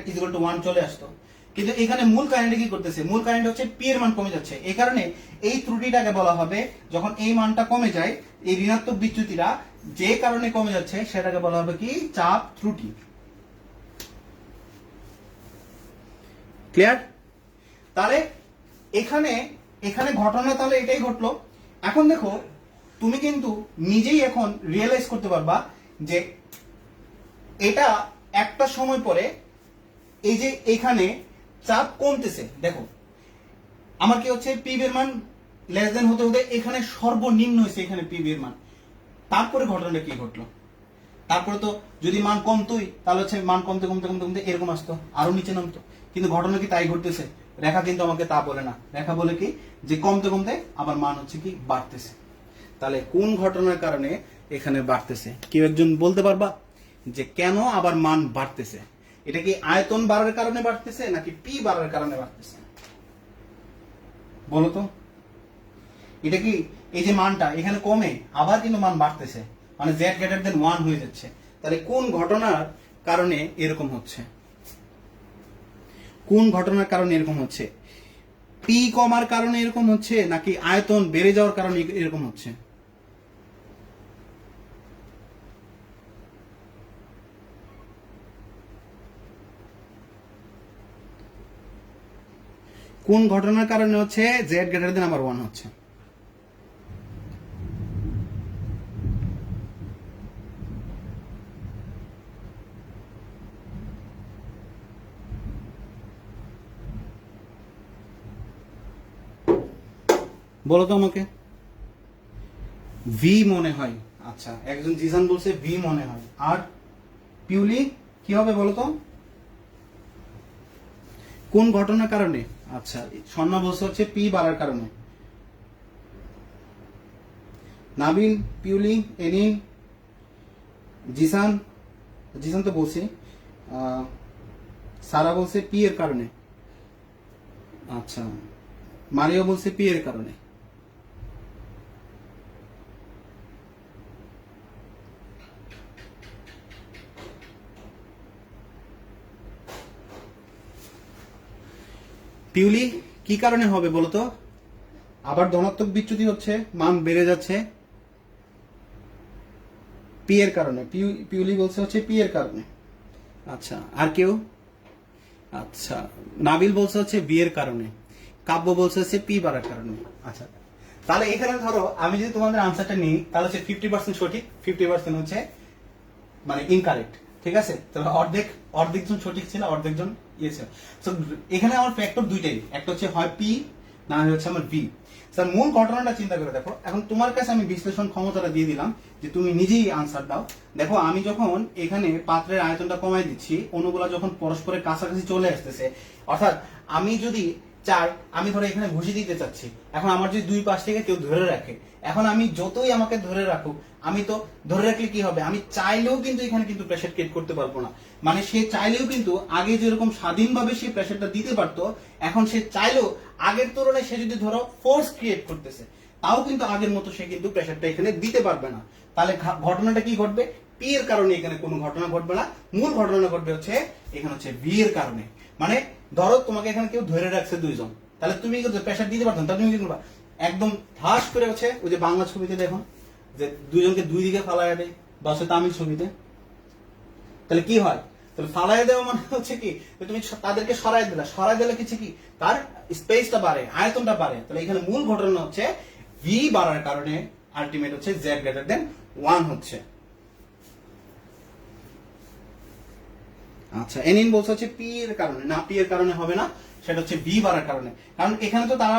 [SPEAKER 1] ইজ ইকুয়াল টু 1 চলে আসতো। কিন্তু এখানে মূল কারেন্টে কি করতেছে, মূল কারেন্ট হচ্ছে পি এর মান কমে যাচ্ছে। এই কারণে এই ত্রুটিটাকে বলা হবে, যখন এই মানটা কমে যায়, এই ঋণাত্মক বিচ্যুতিটা যে কারণে কমে যাচ্ছে সেটাকে বলা হবে কি, চাপ ত্রুটি। ক্লিয়ার? তাহলে এখানে এখানে ঘটনা তাহলে এটাই ঘটলো। এখন দেখো, তুমি কিন্তু নিজেই এখন রিয়েলাইজ করতে পারবা যে এটা একটা সময় পরে এই যে এখানে চাপ কমতেছে, দেখো আমার কি হচ্ছে, পি এর মান লেস দেন হতে হতে এখানে সর্বনিম্ন হয়েছে এখানে পি এর মান। তারপরে ঘটনাটা কি ঘটলো, তারপরে তো যদি মান কমতোই তাহলে হচ্ছে মান কমতে কমতে কমতে কমতে এরকম আসতো, আরো নিচে নামতো। কিন্তু ঘটনা কি তাই ঘটতেছে? রেখা কিন্তু আমাকে তা বলে না, রেখা বলে কি যে কমতে কমতে আবার মান হচ্ছে কি বাড়তেছে। তাহলে কোন ঘটনার কারণে এখানে বাড়তেছে, কেউ একজন বলতে পারবা যে কেন আবার মান বাড়তেছে? এটা কি আয়তন বাড়ার কারণে বাড়তেছে নাকি পি বাড়ার কারণে বাড়তেছে? বলো তো। এটা কি এই যে মানটা এখানে কমে আবার কিন্তু মান বাড়তেছে, মানে z গ্রেটার দেন 1 হয়ে যাচ্ছে। তাহলে কোন ঘটনার কারণে এরকম হচ্ছে? কোন ঘটনার কারণে এরকম হচ্ছে? পি কমার কারণে এরকম হচ্ছে নাকি আয়তন বেড়ে যাওয়ার কারণে এরকম হচ্ছে? কোন ঘটনার কারণে হচ্ছে z গ্রেটার দেন আবার 1 হচ্ছে? বলো তো আমাকে। ভি মনে হয়। আচ্ছা, একজন জিসান বলছে ভি মনে হয়, আর পিউলি কি হবে বলো তো? কোন ঘটনার কারণে? আচ্ছা, স্বর্ণা বলছে হচ্ছে পি বাড়ার কারণে। নাবিল, পিউলি, এনিন, জিসান, জিসান তো বলছি, সারা বলছে পি এর কারণে। আচ্ছা, মারিও বলছে পি এর কারণে। পিউলি কি কারণে হবে বলতো? আবার ধনাত্মক বিচ্যুতি হচ্ছে, মান বেড়ে যাচ্ছে পি এর কারণে। পিউলি বলছে হচ্ছে পি এর কারণে। আচ্ছা, আর কেউ? আচ্ছা, নাবিল বলছে হচ্ছে বি এর কারণে, কাব্য বলছে হচ্ছে পি বাড়ার কারণে। আচ্ছা, তাহলে এখানে ধরো আমি যদি তোমাদের আনসারটা নিই তাহলে হচ্ছে 50% সঠিক, 50% হচ্ছে মানে ইনকারেক্ট। ঠিক আছে, তাহলে অর্ধেকজন সঠিক ছিল, অর্ধেকজন ইয়ে ছিল। তো এখানে আমার ফ্যাক্টর দুইটাই, একটা হচ্ছে হয় পি না হচ্ছে আমার ভি। স্যার মূল ঘটনাটা চিন্তা করে দেখো, এখন তোমার কাছে আমি বিশ্লেষণ ক্ষমতাটা দিয়ে দিলাম যে তুমি নিজেই আনসার দাও। দেখো আমি যখন এখানে পাত্রের আয়তনটা কমাই দিচ্ছি, অণুগুলা যখন পরস্পরের কাছাকাছি চলে আসতেছে, অর্থাৎ আমি যদি চাই, আমি ধরো এখানে ঘুষি দিতে চাচ্ছি, এখন আমার যদি দুই পাশ থেকে কেউ ধরে রাখে, এখন আমি যতই আমাকে ধরে রাখুক, আমি তো ধরে রাখলে কি হবে, আমি চাইলেও কিন্তু এখানে কিন্তু প্রেসার ক্রিয়েট করতে পারবো না। মানে সে চাইলেও কিন্তু আগে যেরকম স্বাধীনভাবে সে প্রেসারটা দিতে পারতো, এখন সে চাইলেও আগের তুলনায় সে যদি ধরো ফোর্স ক্রিয়েট করতেছে, তাও কিন্তু আগের মতো সে কিন্তু প্রেসারটা এখানে দিতে পারবে না। তাহলে ঘটনাটা কি ঘটবে? পি এর কারণে এখানে কোনো ঘটনা ঘটবে না, মূল ঘটনা ঘটবে হচ্ছে এখানে হচ্ছে ভি এর কারণে। মানে ধরো তোমাকে এখানে কেউ ধরে রাখছে দুইজন, তাহলে তুমি কিন্তু প্রেসার দিতে পারতো না, তাহলে তুমি কি করবা? একদম ঠাস করে হচ্ছে ওই যে বাংলা ছবিতে দেখো যে দুইজনকে দুই দিকে ফালাইয়া দেয়, বা হচ্ছে তামিল ছবিতে, তাহলে কি হয়? তাহলে ফালাইয়া দেওয়া মানে হচ্ছে কি, তুমি তাদেরকে সরাই দিলা, সরাই দিলে কিছু কি তার স্পেসটা বাড়ে, আয়তনটা বাড়ে। তাহলে এখানে মূল ঘটনা হচ্ছে ভি বাড়ার কারণে আলটিমেট হচ্ছে জেড গ্রেটার দেন 1 হচ্ছে। আচ্ছা, এনিন বলছে হচ্ছে পি এর কারণে, না পি এর কারণে হবে না, সেটা হচ্ছে ভি বাড়ার কারণে। কারণ এখানে তো তারা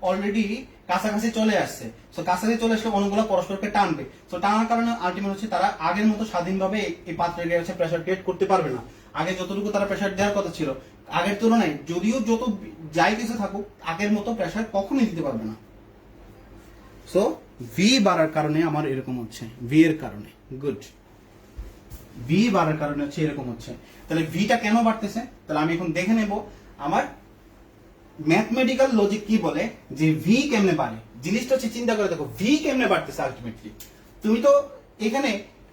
[SPEAKER 1] অলরেডি কাছাকাছি চলে আসছে, তো কাছাকাছি চলে আসলে অণুগুলো পরস্পরকে টানবে, তো টানার কারণে আলটিমেট হচ্ছে তারা আগের মতো স্বাধীনভাবে এই পাত্রে গিয়ে হচ্ছে প্রেসার ক্রিয়েট করতে পারবে না। আগে যতটুকু তারা প্রেসার দেওয়ার কথা ছিল, আগের তুলনায় যদিও যত যাই কিছু থাকুক, আগের মতো প্রেসার কখনোই দিতে পারবে না। সো ভি বাড়ার কারণে আমার এরকম হচ্ছে, ভি এর কারণে। গুড, ভি বাড়ার কারণে হচ্ছে এরকম হচ্ছে। তাহলে ভিটা কেন বাড়তেছে? তাহলে আমি এখন দেখে নেব আমার ম্যাথমেটিক্যাল লজিক কি বলে যে ভি কেমনে বাড়ে। জিনিসটা হচ্ছে চিন্তা করে দেখো ভি কেমনে বাড়তেছে আলটিমেটলি। তুমি তো এখানে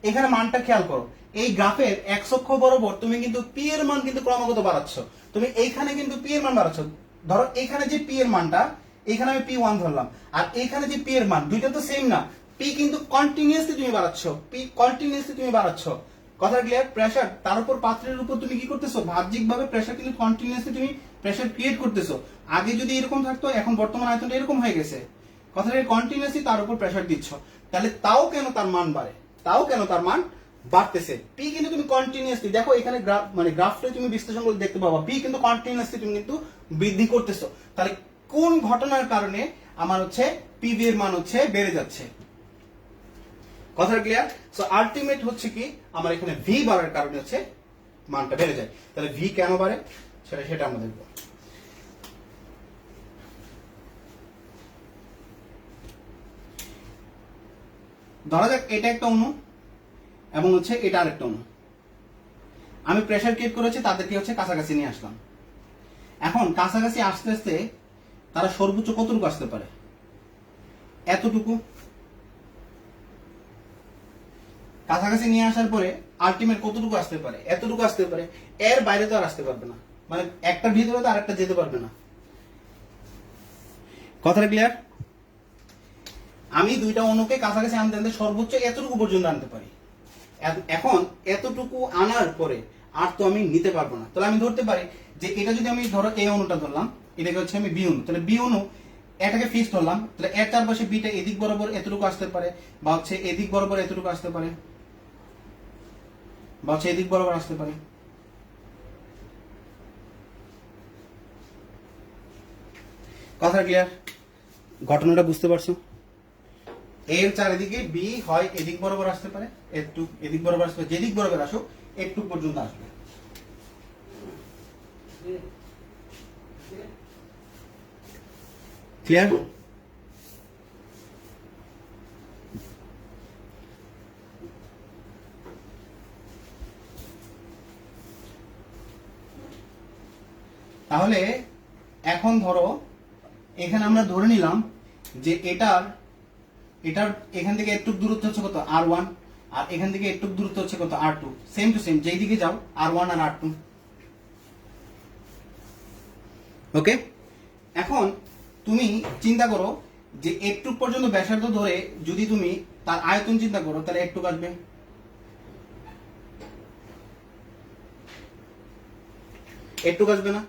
[SPEAKER 1] এখানে মানটা খেয়াল করো, এই গ্রাফের এক্স অক্ষ বরাবর তুমি কিন্তু পি এর মান কিন্তু ক্রমাগত বাড়াচ্ছ, তুমি এইখানে কিন্তু পি এর মান বাড়াচ্ছ। ধরো এখানে যে পি এর মানটা, এখানে আমি পি 1 ধরলাম, আর এখানে যে পি এর মান, দুইটা তো সেম না, পি কিন্তু কন্টিনিউয়াসলি তুমি বাড়াচ্ছ, পি কন্টিনিউয়াসলি তুমি বাড়াচ্ছ। কথা ক্লিয়ার? প্রেসার তার উপর পাত্রের উপর তুমি কি করতেছো, বাহ্যিকভাবে প্রেসার কিন্তু কন্টিনিউয়াসলি তুমি প্রেসার ক্রিয়েট করতেছো। আগে যদি এরকম থাকতো, এখন বর্তমান আয়তনটা এরকম হয়ে গেছে, কথাটা কন্টিনিউয়াসলি তার উপর প্রেসার দিচ্ছ, তাহলে তাও কেন তার মান বাড়ে, তাও কেন তার মান বাড়তেছে? পি কিন্তু তুমি কন্টিনিউয়াসলি দেখো এখানে মানে গ্রাফটা তুমি বিশ্লেষণ করে দেখতে পাবা, পি কিন্তু কন্টিনিউয়াসলি তুমি কিন্তু বৃদ্ধি করতেছো। তাহলে কোন ঘটনার কারণে আমার হচ্ছে পিভি এর মান হচ্ছে বেড়ে যাচ্ছে? কথা ক্লিয়ার? সো আলটিমেট হচ্ছে কি আমার এখানে ভি বাড়ার কারণে হচ্ছে মানটা বেড়ে যায়। তাহলে ভি কেন বাড়ে সেটা আমরা দেখব। ধরা যাক এটা একটা অণু এবং হচ্ছে এটা আরেকটা অণু। আমি প্রেসার ক্রিয়েট করেছি, তাদেরকে হচ্ছে কাছাকাছি নিয়ে আসলাম। এখন কাছাকাছি আস্তে আস্তে তারা সর্বোচ্চ কতটুকু আসতে পারে? এতটুকু। কাছাকাছি নিয়ে আসার পরে আলটিমেট কতটুকু আসতে পারে? এতটুকু আসতে পারে। এর বাইরে তো আর আসতে পারবে না, মানে একটার ভিতরে তো আরেকটা যেতে পারবে না। কথাটা ক্লিয়ার? আমি দুইটা অণুকে কাছাকাছি আনতে আনতে সর্বোচ্চ এতটুকু পর্যন্ত আনতে পারি। এখন এতটুকু আনার পরে আর তো আমি নিতে পারবো না। তাহলে আমি ধরতে পারি যে এটা যদি আমি ধরো এই অণুটা ধরলাম, এটাকে হচ্ছে আমি বি অণু, তাহলে বি অণু এটাকে ফিক্স ধরলাম, তাহলে এর চারপাশে বিটা এদিক বরাবর এতটুকু আসতে পারে, বা হচ্ছে এদিক বরাবর এতটুকু আসতে পারে, বা হচ্ছে এদিক বরাবর আসতে পারে। কথা ক্লিয়ার? ঘটনাটা বুঝতে পারছো? এর চারিদিকে বি হয় এদিক বরাবর আসতে পারে, একটু এদিক বরাবর আসতে পারে, যেদিক বরাবর আসুক একটু পর্যন্ত আসবে। ক্লিয়ার? তাহলে এখন ধরো এখানে আমরা ধরে নিলাম যে এটার এটার এখান থেকে একটু দূরত্ব হচ্ছে কত? R1, আর এখান থেকে একটু দূরত্ব হচ্ছে কত? R2। সেম টু সেম, যেই দিকে যাও R1 আর R2। ওকে, এখন তুমি চিন্তা করো যে একটু পর্যন্ত ব্যাসার্ধ ধরে যদি তুমি তার আয়তন চিন্তা করো, তাহলে একটু আসবে, একটু আসবে না?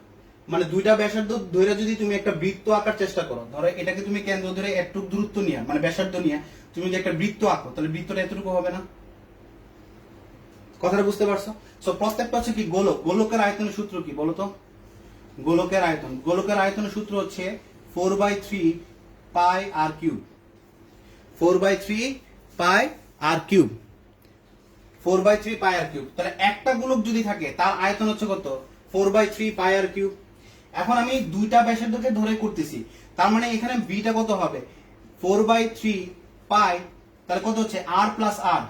[SPEAKER 1] মানে দুইটা ব্যাসার্ধ ধরে যদি তুমি একটা বৃত্ত আঁকার চেষ্টা করো, ধরো এটাকে তুমি কেন্দ্র ধরে একটু দূরত্ব নিয়ে, মানে ব্যাসার্ধ নিয়ে তুমি যে একটা বৃত্ত আঁকো, তাহলে বৃত্তটা এতটুকু হবে না? কথাটা বুঝতে পারছো? সো প্রত্যেকটা হচ্ছে কি গোলক, গোলকের আয়তনের সূত্র কি বলো তো? গোলকের আয়তন, গোলকের আয়তনের সূত্র হচ্ছে 4/3 পাই আর কিউব। 4/3 পাই আর কিউব। 4/3 পাই আর কিউব। তাহলে একটা গোলক যদি থাকে তার আয়তন হচ্ছে কত? 4/3 পাই আর কিউব। এখন আমি দুইটা ব্যাসার্ধকে ধরে করতেছি, তার মানে এখানে বিটা কত হবে? 4/3 পাই, তাহলে কত হচ্ছে? আর প্লাস আর,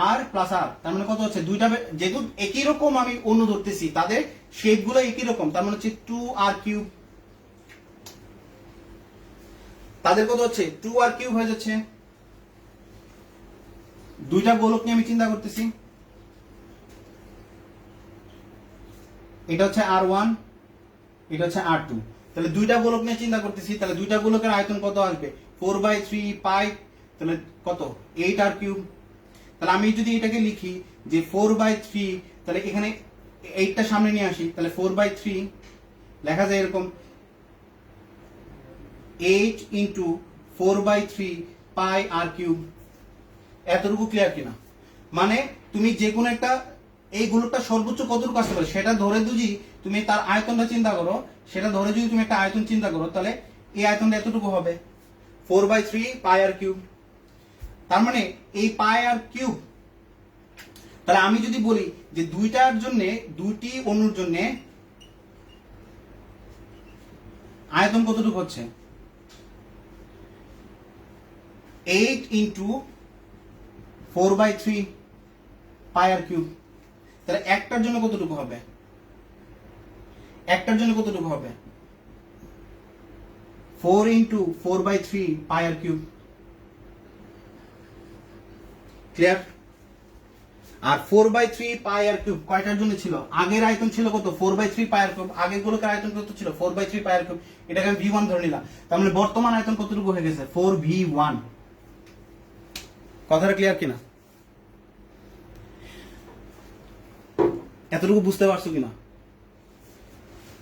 [SPEAKER 1] আর প্লাস আর, তার মানে কত হচ্ছে? দুইটা যেহেতু একই রকম আমি অণু ধরতেছি, তাদের শেপ গুলো একই রকম, তার মানে হচ্ছে 2r কিউব। তাদের কত হচ্ছে? 2r কিউব হয়ে যাচ্ছে। দুইটা গোলক নিয়ে আমি চিন্তা করতেছি, এটা হচ্ছে R1, এটা হচ্ছে R2। তাহলে দুইটা গোলক নিয়ে চিন্তা করতেছি, তাহলে দুইটা গোলকের আয়তন কত আসবে? 4/3 পাই, তাহলে কত? 8r cube. তাহলে আমি যদি এটাকে লিখি যে 4/3, তাহলে এখানে 8টা সামনে নিয়ে আসি, তাহলে 4/3 লেখা যায় এরকম 8 ইন্টু 4/3 পাই আর কিউব। এতটুকু ক্লিয়ার কিনা? মানে তুমি যে কোনো একটা এই গোলকটা সর্বোচ্চ কতটুকু আসতে পারে সেটা ধরে যদি তুমি তার আয়তনটা চিন্তা করো, সেটা ধরে যদি তুমি একটা আয়তন চিন্তা করো, তাহলে এই আয়তনটা এতটুকু হবে 4/3 পাই আর কিউব। তার মানে এই পাই আর কিউব, তাহলে আমি যদি বলি যে দুইটার জন্য, দুইটি অণুর জন্য আয়তন কতটুকু হচ্ছে? 8 ইন্টু 4/3 পাই আর কিউব। তাহলে একটার জন্য কতটুকু হবে? একটার জন্য কতটুকু হবে? 4 ইন্টু 4/3 পাই আর কিউব। ক্লিয়ার? আর 4/3 পাই আর কিউব কয়টার জন্য ছিল? আগের আয়তন ছিল কত? 4/3 পাই আর কিউব। আগের গোলকের আয়তন কত ছিল? 4/3 পাই আর কিউব। এটাকে আমি V1 ধরে নিলাম। তার মানে বর্তমান আয়তন কতটুকু হয়ে গেছে? 4V1। কথাটা ক্লিয়ার কিনা? এতটুকু বুঝতে পারছো কিনা?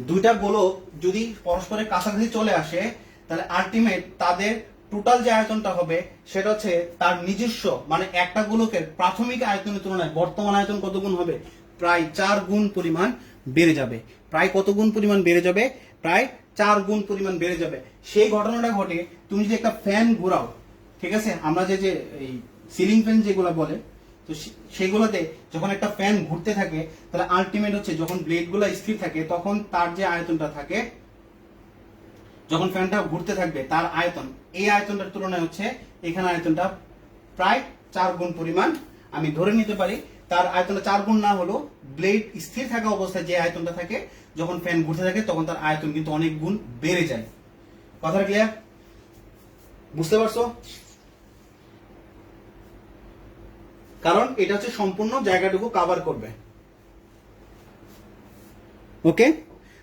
[SPEAKER 1] দুইটা গোলক যদি পরস্পরের কাছাকাছি চলে আসে, তাহলে আলটিমেট তাদের টোটাল যে আয়তনটা হবে সেটা হচ্ছে তার নিজস্ব, মানে একটা গোলকের প্রাথমিক আয়তনের তুলনায় বর্তমান আয়তন কত গুণ হবে? প্রায় 4 গুণ পরিমাণ বেড়ে যাবে। প্রায় কত গুণ পরিমাণ বেড়ে যাবে? প্রায় 4 গুণ পরিমাণ বেড়ে যাবে। সেই ঘটনাটা ঘটে তুমি যদি একটা ফ্যান ঘোরাও, ঠিক আছে, আমরা যে যে এই সিলিং ফ্যান যেগুলো বলে, তো সেগুলোতে যখন একটা ফ্যান ঘুরতে থাকে, তাহলে আলটিমেট হচ্ছে যখন ব্লেড গুলো স্থির থাকে, তখন তার যে আয়তনটা থাকে, যখন ফ্যানটা ঘুরতে থাকবে তার আয়তন, এই আয়তনটার তুলনায় হচ্ছে এখানে আয়তনটা প্রায় 4 গুণ পরিমাণ আমি ধরে নিতে পারি তার আয়তনটা 4 গুণ না হলো ব্লেড স্থির থাকা অবস্থায় যে আয়তনটা থাকে, যখন ফ্যান ঘুরতে থাকে তখন তার আয়তন কিন্তু অনেক গুণ বেড়ে যায়। কথাটা ক্লিয়ার? বুঝতে পারছো? কারণ এটা হচ্ছে সম্পূর্ণ জায়গাটুকু কভার করবে। ওকে,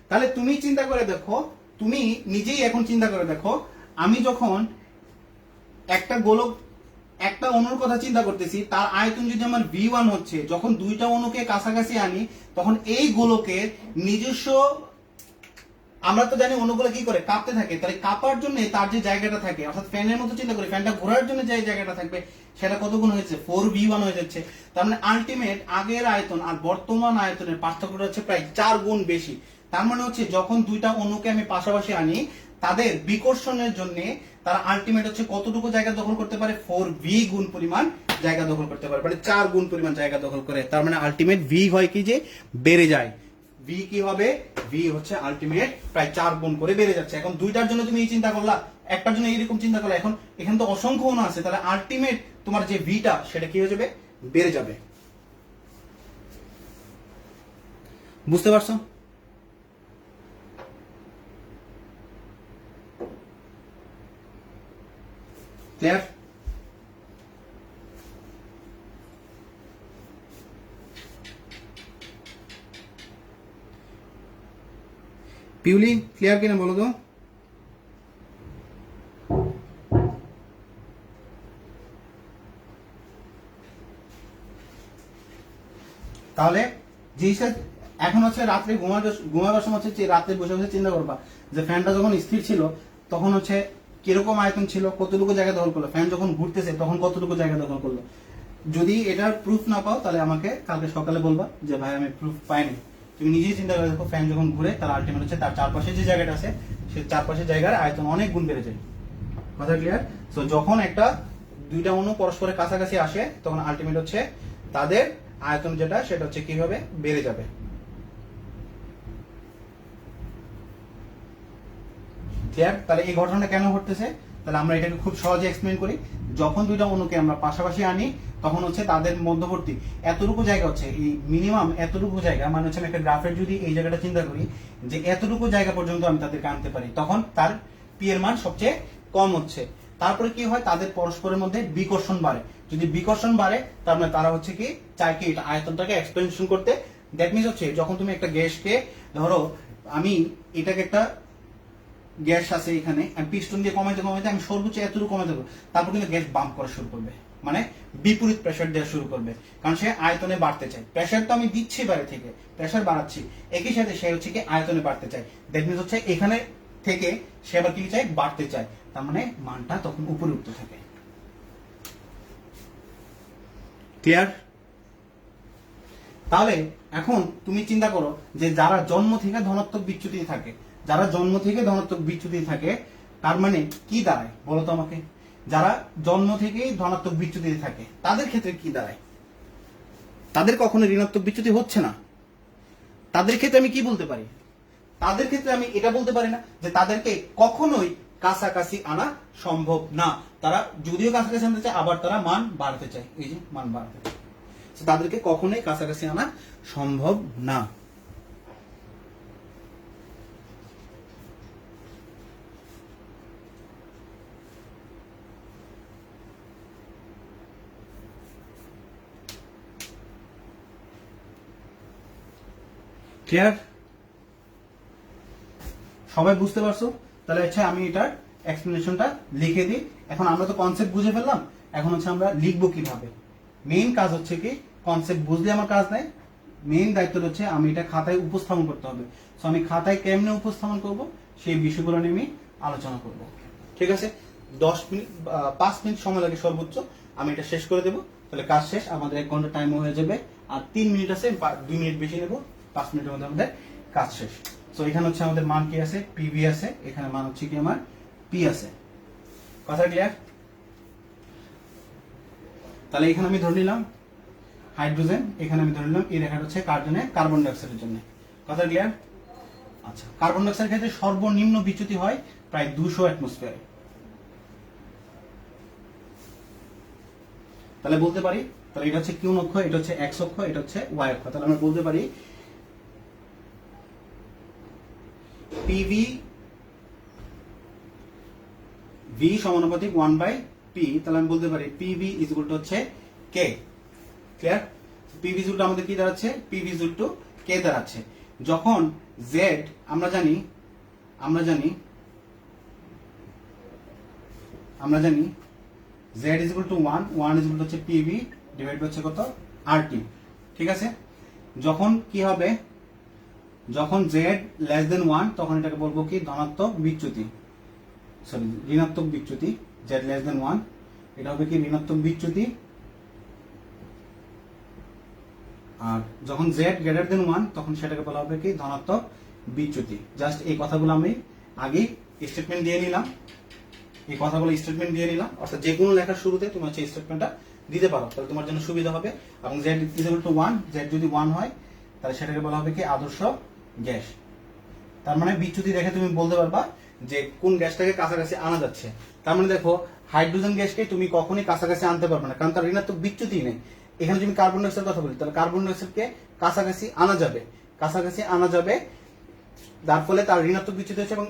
[SPEAKER 1] তাহলে তুমি চিন্তা করে দেখো, তুমি নিজেই এখন চিন্তা করে দেখো, আমি যখন একটা গোলক, একটা অণুর কথা চিন্তা করতেছি, তার আয়তন যদি আমার V1 হচ্ছে, যখন দুইটা অণুকে কাছাকাছি আনি তখন এই গোলকের নিজস্ব, আমরা তো জানি অণুগুলো কি করে কাঁপতে থাকে, তাহলে কাঁপার জন্য তার যে জায়গাটা থাকে, অর্থাৎ ফ্যানের মতো চিন্তা করি, ফ্যানটা ঘোরার জন্য যে জায়গাটা থাকবে সেটা কত গুণ হয়েছে, 4V1 হয়ে যাচ্ছে। তার মানে আলটিমেট আগের আয়তন আর বর্তমান আয়তনের পার্থক্যটা হচ্ছে প্রায় 4 গুণ বেশি। তার মানে হচ্ছে যখন দুইটা অণুকে আমি পাশাপাশি আনি, তাদের বিকর্ষণের জন্য তারা আলটিমেট হচ্ছে কতটুকু জায়গা দখল করতে পারে, 4V গুণ পরিমাণ জায়গা দখল করতে পারে, মানে 4 গুণ পরিমাণ জায়গা দখল করে। তার মানে আলটিমেট V হয় কি যে বেড়ে যায়। V কি হবে, V হচ্ছে আলটিমেট প্রায় 4 গুণ করে বেড়ে যাচ্ছে। এখন দুইটার জন্য তুমি এই চিন্তা করলা, একটার জন্য এইরকম চিন্তা করলা, এখন এখানে তো অসংখ্য অণু আছে, তাহলে আলটিমেট তোমার যে ভিটা সেটা কি হয়ে যাবে, বেড়ে যাবে। বুঝতে পারছো? ক্লিয়ার? পিউলি ক্লিয়ার কিনা বলো তো? তাহলে জিনিসটা এখন হচ্ছে রাত্রে ঘুমাবার সময় হচ্ছে রাত্রে বসে বসে চিন্তা করবা যে ফ্যানটা যখন স্থির ছিল তখন হচ্ছে কিরকম আয়তন ছিল, কতটুকু জায়গা দখল করলো, ফ্যান যখন ঘুরতেছে তখন কতটুকু জায়গা দখল করলো। যদি এটার প্রুফ না পাও তাহলে আমাকে কালকে সকালে বলবা যে ভাই আমি প্রুফ পাইনি। তুমি নিজেই চিন্তা করে দেখো, ফ্যান যখন ঘুরে তার আলটিমেট হচ্ছে তার চারপাশে যে জায়গাটা আছে সেই চারপাশে জায়গার আয়তন অনেক গুণ বেড়ে যায়। কথা ক্লিয়ার? সো যখন একটা দুইটা অণু পরস্পরের কাছাকাছি আসে তখন আলটিমেট হচ্ছে তাদের আয়তন যেটা সেটা হচ্ছে কিভাবে বেড়ে যাবে। ক্লিয়ার? তাহলে এই ঘটনাটা কেন ঘটতেছে, তাহলে আমরা এটাকে খুব সহজে এক্সপ্লেন করি। যখন দুইটা অণুকে আমরা পাশাপাশি আনি তখন হচ্ছে তাদের মধ্যবর্তী এতটুকু জায়গা হচ্ছে, এই মিনিমাম এতটুকু জায়গা, মানে হচ্ছে আমি একটা গ্রাফের যদি এই জায়গাটা চিন্তা করি যে এতটুকু জায়গা পর্যন্ত আমি তাদেরকে আনতে পারি, তখন তার পি এর মান সবচেয়ে কম হচ্ছে। তারপরে কি হয়, তাদের পরস্পরের মধ্যে বিকর্ষণ বাড়ে। যদি বিকর্ষণ বাড়ে তার মানে তারা হচ্ছে কি চায় কি এটা আয়তনটাকে এক্সপেনশন করতে। দ্যাট মিনস হচ্ছে যখন তুমি একটা গ্যাসকে, ধরো আমি এটাকে একটা গ্যাস আছে এখানে, আমি পিস্টন দিয়ে কমাইতে কমাইতে আমি সর্বোচ্চ এতটুকু কমাতে দেবো, তারপর কিন্তু গ্যাস বাম্প করা শুরু করবে, মানে বিপরীত প্রেসার দেওয়া শুরু করবে, কারণ সে আয়তনে বাড়তে চায়। প্রেসার তো আমি দিচ্ছি বাইরে থেকে, প্রেসার বাড়াচ্ছি, একই সাথে সে হচ্ছে কি আয়তনে বাড়তে চায়। দ্যাট মিনস হচ্ছে এখানে থেকে সে আবার কি চায়, বাড়তে চায়, তার মানে মানটা তখন উপরে উঠতে থাকে। ক্লিয়ার? তাহলে এখন তুমি চিন্তা করো যে যারা জন্ম থেকে ধনাত্মক বিচ্যুতি থাকে, যারা জন্ম থেকে ধনাত্মক বিচ্যুতি থাকে তার মানে কি দাঁড়ায় বলো তো আমাকে? যারা জন্ম থেকেই ধনাত্মক বিচ্যুতি থাকে তাদের ক্ষেত্রে কি দাঁড়ায়? তাদের কখনো ঋণাত্মক বিচ্যুতি হচ্ছে না। তাদের ক্ষেত্রে আমি কি বলতে পারি? তাদের ক্ষেত্রে আমি এটা বলতে পারি না যে তাদেরকে কখনোই কাছাকাছি আনা সম্ভব না। তারা যদিও কাছাকাছি আনতে চায় আবার তারা মান বাড়াতে চায়, এই যে মান বাড়াতে চায়, তাদেরকে কখনোই কাছাকাছি আনা সম্ভব না। ক্লিয়ার? সবাই বুঝতে পারছো? তাহলে হচ্ছে আমি এটার এক্সপ্লেনেশনটা লিখে দিই। এখন আমরা তো কনসেপ্ট বুঝে ফেললাম, এখন হচ্ছে আমরা লিখবো কিভাবে। মেইন কাজ হচ্ছে কি, কনসেপ্ট বুঝলে আমার কাজ নাই, মেইন দায়িত্ব হচ্ছে আমি এটা খাতায় উপস্থাপন করতে হবে। সো আমি খাতায় কেমনে উপস্থাপন করব সেই বিষয়গুলো নিয়ে আমি আলোচনা করব। ঠিক আছে? 10 মিনিট 5 মিনিট সময় লাগে সর্বোচ্চ, আমি এটা শেষ করে দেবো। তাহলে কাজ শেষ, আমাদের 1 ঘন্টা টাইম হয়ে যাবে। আর 3 মিনিট আছে, 2 মিনিট বেশি নেব, 5 মিনিটের মধ্যে আমাদের কাজ শেষ। তো এখানে হচ্ছে আমাদের মান কি আছে, পিভি আছে, এখানে মান হচ্ছে কি আমার পি আছে। কথা ক্লিয়ার? তাহলে এখানে আমি ধরে নিলাম হাইড্রোজেন, এখানে আমি ধরে নিলাম এই রেখাটা হচ্ছে কার্বন ডাইঅক্সাইডের জন্য। কথা ক্লিয়ার? আচ্ছা, কার্বন ডাইঅক্সাইডের ক্ষেত্রে সর্বনিম্ন বিচ্যুতি হয় প্রায় 200 অ্যাটমসফিয়ারে। তাহলে বলতে পারি তাহলে এটা হচ্ছে কিউ অক্ষ, এটা হচ্ছে এক্স অক্ষ, এটা হচ্ছে ওয়াই অক্ষ। তাহলে আমরা বলতে পারি পিভি ভি সমানুপাতিক 1/p। তাহলে আমি বলতে পারি পিভি ইজ ইকুয়াল টু হচ্ছে K. Clear? PV is equal to আমাদের কি দাঁড়াচ্ছে? PV is equal to K দাঁড়াচ্ছে। যখন জেড আমরা জানি Z is equal to 1 is equal to হচ্ছে পিভি ডিভাইড হচ্ছে কত? আরটি। ঠিক আছে? যখন কি হবে? যখন জেড লেস দেন 1 তখন এটাকে বলবো কি? ধনাত্মক বিচ্যুতি, সরি ঋণাত্মক বিচ্যুতি। জেড লেস দেন 1 এটা হবে কি? ঋণাত্মক বিচ্যুতি। আর যখন জেড গ্রেটার দেন 1 তখন সেটাকে বলা হবে কি? ধনাত্মক বিচ্যুতি। জাস্ট এই কথাগুলো আমি আগে স্টেটমেন্ট দিয়ে নিলাম, এই কথাগুলো স্টেটমেন্ট দিয়ে নিলাম। অর্থাৎ যে কোনো লেখার শুরুতে তুমি হচ্ছে স্টেটমেন্টটা দিতে পারো, তাহলে তোমার জন্য সুবিধা হবে। এবং Z is equal to 1, Z যদি 1 হয় তাহলে সেটাকে বলা হবে কি? আদর্শ গ্যাস। তার মানে বিচ্যুতি দেখে তুমি বলতে পারবা যে কোন গ্যাসটাকে কাছাকাছি আনা যাচ্ছে। তার মানে দেখো হাইড্রোজেন গ্যাসকে তুমি কখনোই কাছাকাছি আনতে পারবে না, কারণ তার ঋণাত্মক বিচ্যুতি নেই। এখানে যদি কার্বন ডাইঅক্সাইডের কথা বলি তাহলে কার্বন ডাইঅক্সাইডকে কাছাকাছি আনা যাবে, যার ফলে তার ঋণাত্মক বিচ্যুতি হচ্ছে। এবং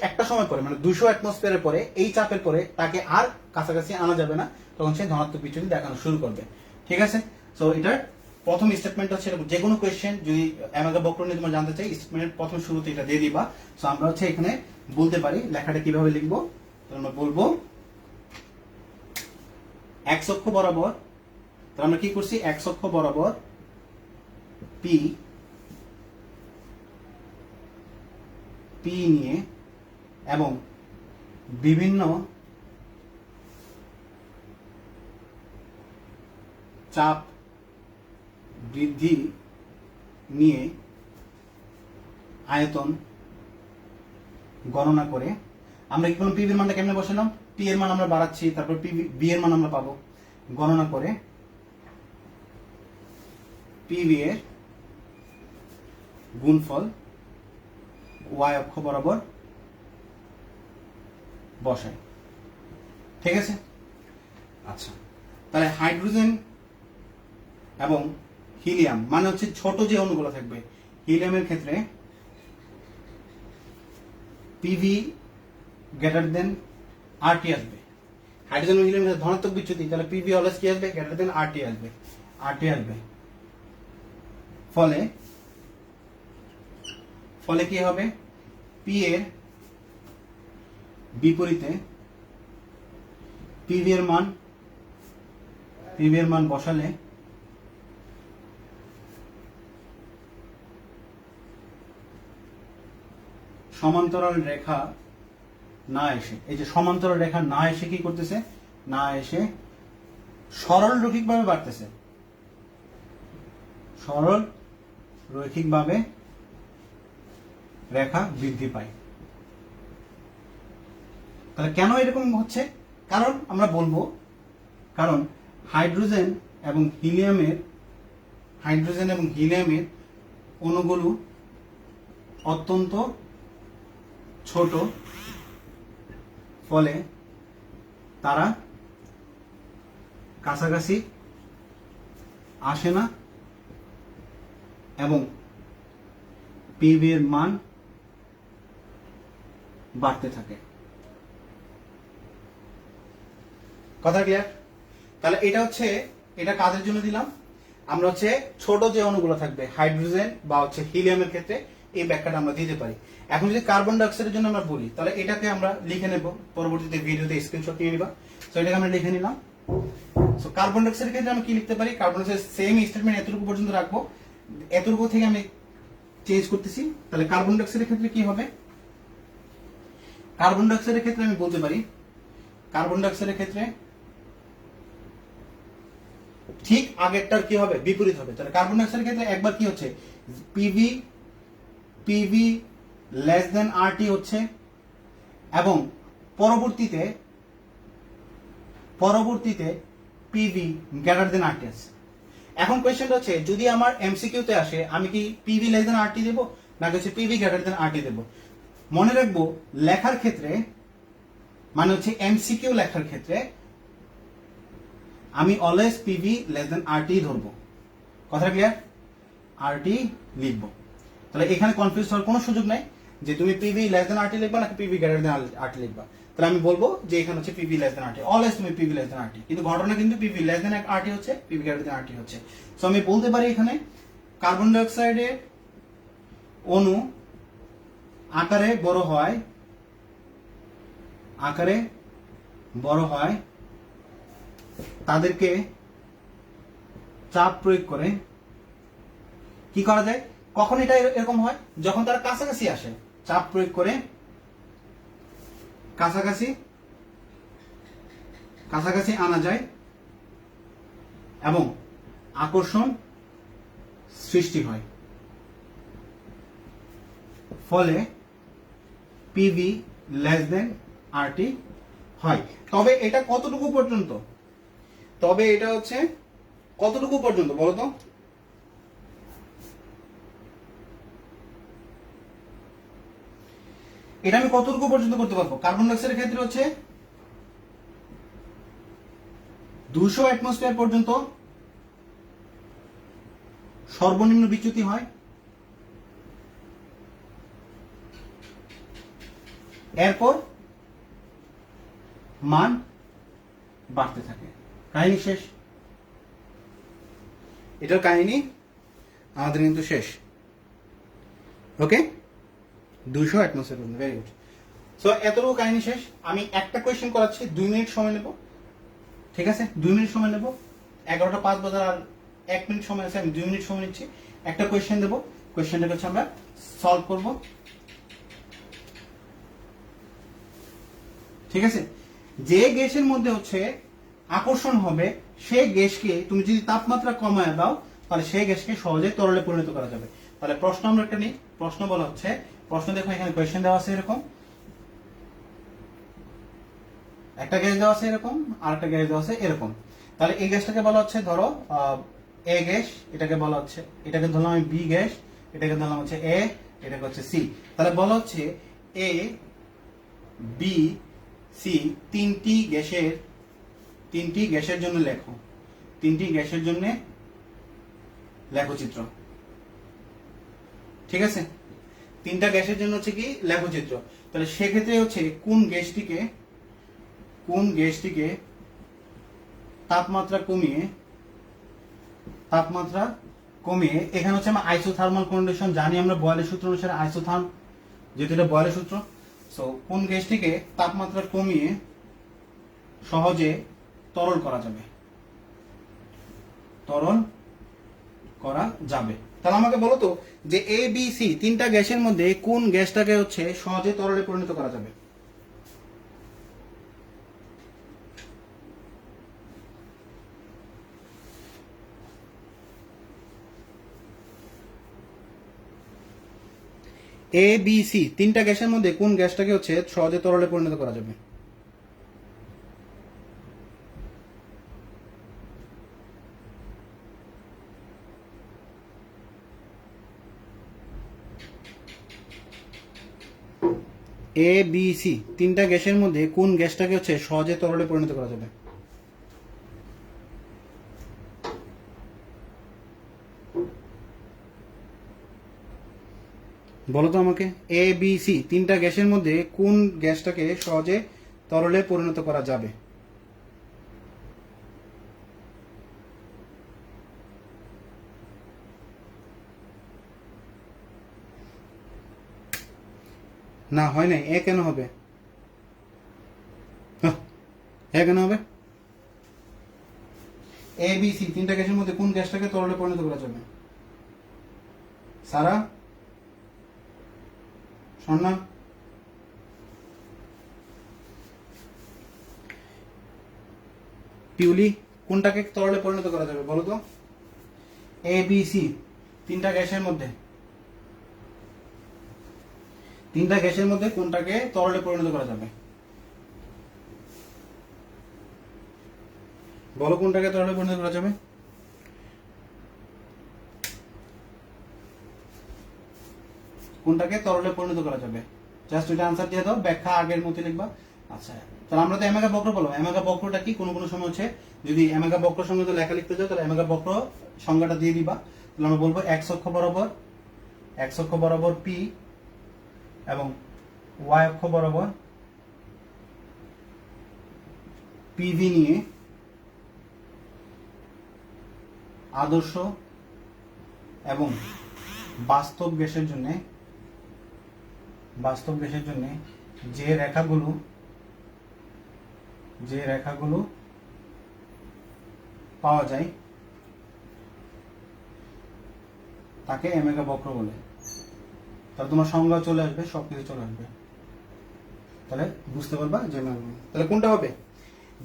[SPEAKER 1] একটা সময় পরে মানে 200 অ্যাটমসফিয়ারের পরে এই চাপের পরে তাকে আর কাছাকাছি আনা যাবে না, তখন সে ধনাত্মক বিচ্যুতি দেখানো শুরু করবে। ঠিক আছে? সো এটার প্রথম স্টেটমেন্ট হচ্ছে যে কোনো কোয়েশ্চেন যদি অ্যামাগা বক্রম নিয়ে তোমার জানতে চাই, স্টেটমেন্টের প্রথম শুরুতে এটা দিয়ে দিবা। সো আমরা হচ্ছে এখানে বলতে পারি লেখাটা কিভাবে লিখবো। আমরা বলবো এক্স অক্ষ বরাবর, তাহলে আমরা কি করছি? এক্স অক্ষ বরাবর পি নিয়ে এবং বিভিন্ন চাপ বৃদ্ধি নিয়ে আয়তন গণনা করে আমরা কি করলাম? পি এর মানটা কেমনে বসালাম? পি এর মান আমরা বাড়াচ্ছি, তারপর বি এর মান আমরা পাবো। গণনা করে পিভি এর গুণফল ওয়াই অক্ষ বরাবর বসাই। ঠিক আছে? আচ্ছা, তাহলে হাইড্রোজেন এবং হিলিয়াম মানে হচ্ছে ছোট যে অণুগুলো থাকবে, হিলিয়ামের ক্ষেত্রে পিভি গ্রেটার দেন আরটি আসবে। হাইড্রোজেন এবং হিলিয়ামের ধনাত্মক বিচ্যুতি, তাহলে পিভি অলওয়েজ কি আসবে? গ্রেটার দেন আরটি আসবে। ফলে কি হবে? পি এর বিপরীতে পিভি এর মান বসালে সমান্তরাল রেখা না এসে, এই যে সমান্তরাল রেখা না এসে কি করতেছে? না এসে সরল রৈখিকভাবে বাড়তেছে, সরল রৈখিকভাবে রেখা বৃদ্ধি পায়। তাহলে কেন এরকম হচ্ছে? কারণ আমরা বলবো কারণ হাইড্রোজেন এবং হিলিয়ামের অণুগুলো অত্যন্ত ছোট, ফলে তারা কাছাকাছি আসে না এবং পিভি এর মান বাড়তে থাকে। কথা ক্লিয়ার? তাহলে এটা কাজের জন্য দিলাম। আমরা হচ্ছে ছোট যে অণুগুলো থাকবে হাইড্রোজেন বা হচ্ছে হিলিয়ামের ক্ষেত্রে এই ব্যাখ্যাটা আমরা দিতে পারি। এখন যদি কার্বন ডাইঅক্সাইডের জন্য আমরা বলি তাহলে এটাকে আমরা লিখে নেব, পরবর্তীতে ভিডিওতে স্ক্রিনশট নিয়ে নিবা। তো এটাকে আমরা লিখে নিলাম। সো কার্বন ডাইঅক্সাইডের ক্ষেত্রে আমি কি লিখতে পারি? কার্বন ডাইঅক্সাইড সেম স্টেটমেন্ট এতটুকু পর্যন্ত রাখবো, এতটুকু থেকে আমি চেঞ্জ করতেছি। তাহলে কার্বন ডাইঅক্সাইডের ক্ষেত্রে কি হবে? কার্বন ডাইঅক্সাইডের ক্ষেত্রে আমি বলতে পারি কার্বন ডাইঅক্সাইডের ক্ষেত্রে ঠিক আগেরটার কি হবে? বিপরীত হবে। তাহলে কার্বন ডাইঅক্সাইডের ক্ষেত্রে একবার কি হচ্ছে? পিভি লেস দেন আরটি হচ্ছে এবং পরবর্তীতে পিভি গ্রেটার দেন আরটি আছে। এখন কোয়েশ্চেনটা হচ্ছে যদি আমার এমসিকিউতে আসে আমি কি পিভি লেস দেন আরটি দেবো নাকি হচ্ছে পিভি গ্রেটার দেন আরটি দেবো? মনে রাখবো লেখার ক্ষেত্রে মানে হচ্ছে এমসিকিউ লেখার ক্ষেত্রে আমি always PV less than RT ধরবো। কথা ক্লিয়ার? আরটি লিখবো। তাহলে এখানে কনফিউজ হওয়ার কোনো সুযোগ নাই যে তুমি পিভি লেস দেন আরটি লিখবা নাকি পিভি গ্রেটার দেন আরটি লিখবা। তাহলে আমি বলবো যে এখানে হচ্ছে PV less than RT, always তুমি পিভি লেস দেন আরটি, কিন্তু ঘটনা কিন্তু পিভি লেস দেন আরটি হচ্ছে, পিভি গ্রেটার দেন আরটি হচ্ছে। সো আমি বলতে পারি এখানে কার্বন ডাই অক্সাইডের অণু আকারে বড় হয়, আকারে বড় হয়, তাদেরকে চাপ প্রয়োগ করে কি করা যায়? কখন এটা এরকম হয়? যখন তারা কাছাকাছি আসে, চাপ প্রয়োগ করে কাছাকাছি আনা যায় এবং আকর্ষণ সৃষ্টি হয়, ফলে পিভি লেস দেন আরটি হয়। তবে এটা কতটুকু পর্যন্ত? তবে এটা হচ্ছে কতটুকু পর্যন্ত বলো তো? এটা আমি কতটুকু পর্যন্ত করতে পারবো? কার্বন ডাইঅক্সাইডের ক্ষেত্রে হচ্ছে 200 অ্যাটমসফিয়ার পর্যন্ত সর্বনিম্ন বিচ্যুতি হয়, এরপর মান বাড়তে থাকে। কাহিনী শেষ। এটার কাহিনী আমাদের কিন্তু শেষ। ওকে, 200 অ্যাটমসফিয়ার পর্যন্ত। Very good. সো এতটুকু কাহিনী শেষ। আমি একটা কোয়েশ্চেন করাচ্ছি, 2 মিনিট সময় নেব। ঠিক আছে, 2 মিনিট সময় নেব। 11টা 5 বাজার আর 1 মিনিট সময় আছে, আমি 2 মিনিট সময় নিচ্ছি। একটা কোয়েশ্চেন দেবো, কোয়েশ্চেনটা হচ্ছে আমরা সলভ করব। ঠিক আছে, যে গ্যাসের মধ্যে হচ্ছে আকর্ষণ হবে সেই গ্যাসকে তুমি যদি তাপমাত্রা কমায় দাও তাহলে সেই গ্যাসকে সহজে তরলে পরিণত করা যাবে। তাহলে প্রশ্ন আমরা একটা নিই। প্রশ্ন বলা হচ্ছে, প্রশ্ন দেখো এখানে কোয়েশ্চেন দেওয়া আছে এরকম, একটা গ্যাস দেওয়া আছে এরকম, আর একটা গ্যাস দেওয়া আছে এরকম। তাহলে এই গ্যাসটাকে বলা হচ্ছে ধরো এ গ্যাস, এটাকে বলা হচ্ছে, এটাকে ধরলাম আমি বি গ্যাস, এটাকে ধরলাম হচ্ছে এ, এটাকে হচ্ছে সি। তাহলে বলা হচ্ছে এ বি সি তিনটি গ্যাসের জন্য লেখো, তিনটি গ্যাসের জন্য লেখচিত্র। ঠিক আছে, তিনটা গ্যাসের জন্য হচ্ছে কি লেখচিত্র। তাহলে সেক্ষেত্রে হচ্ছে কোন গ্যাসটিকে তাপমাত্রা কমিয়ে এখানে হচ্ছে আমরা আইসোথার্মাল কন্ডিশন জানি, আমরা বয়েলের সূত্র অনুসারে আইসোথার্ম, যেহেতু এটা বয়েলের সূত্র। সো কোন গ্যাসটিকে তাপমাত্রা কমিয়ে সহজে তরল করা যাবে। তাহলে আমাকে বলো তো যে এ বি সি তিনটা গ্যাসের মধ্যে কোন গ্যাসটাকে হচ্ছে সহজে তরলে পরিণত করা যাবে? এ বি সি তিনটা গ্যাসের মধ্যে কোন গ্যাসটাকে হচ্ছে সহজে তরলে পরিণত করা যাবে? এ বি সি তিনটা গ্যাসের মধ্যে কোন গ্যাসটাকে হচ্ছে সহজে তরলে পরিণত করা যাবে? বলো তো আমাকে, এ বি সি তিনটা গ্যাসের মধ্যে কোন গ্যাসটাকে সহজে তরলে পরিণত করা যাবে? না হয় নাই, এ কেন হবে? এ কেন হবে? এ বি সি তিনটা গ্যাসের মধ্যে কোন গ্যাসটাকে তরলে পরিণত করা যাবে? সারা, স্বর্ণা, পিউলি, কোনটাকে তরলে পরিণত করা যাবে বলো তো? এ বি সি তিনটা গ্যাসের মধ্যে কোনটাকে তরলে পরিণত করা যাবে? বলো কোনটাকে তরলে পরিণত করা যাবে? কোনটাকে তরলে পরিণত করা যাবে? জাস্ট এটা আনসার দিয়ে দাও, ব্যাখ্যা আগের মতো লিখবা, আচ্ছা, তাহলে আমরা তো এমেগা বক্র বললাম। এমেগা বক্রটা কি? কোনো কোনো সময় হচ্ছে যদি এমেগা বক্র সঙ্গে তো লেখা লিখতে যাও, তাহলে এমেগা বক্র সংজ্ঞাটা দিয়ে দিবা। তাহলে আমরা বলবো এক্স অক্ষ বরাবর পি এবং ওয়াই অক্ষ বরাবর পিভি নিয়ে আদর্শ এবং বাস্তব গ্যাসের জন্য যে রেখাগুলো পাওয়া যায় তাকে এমেগা বক্র বলে। তাহলে তোমার সংজ্ঞা চলে আসবে, সবকিছু চলে আসবে, তাহলে বুঝতে পারবা যে তাহলে কোনটা হবে?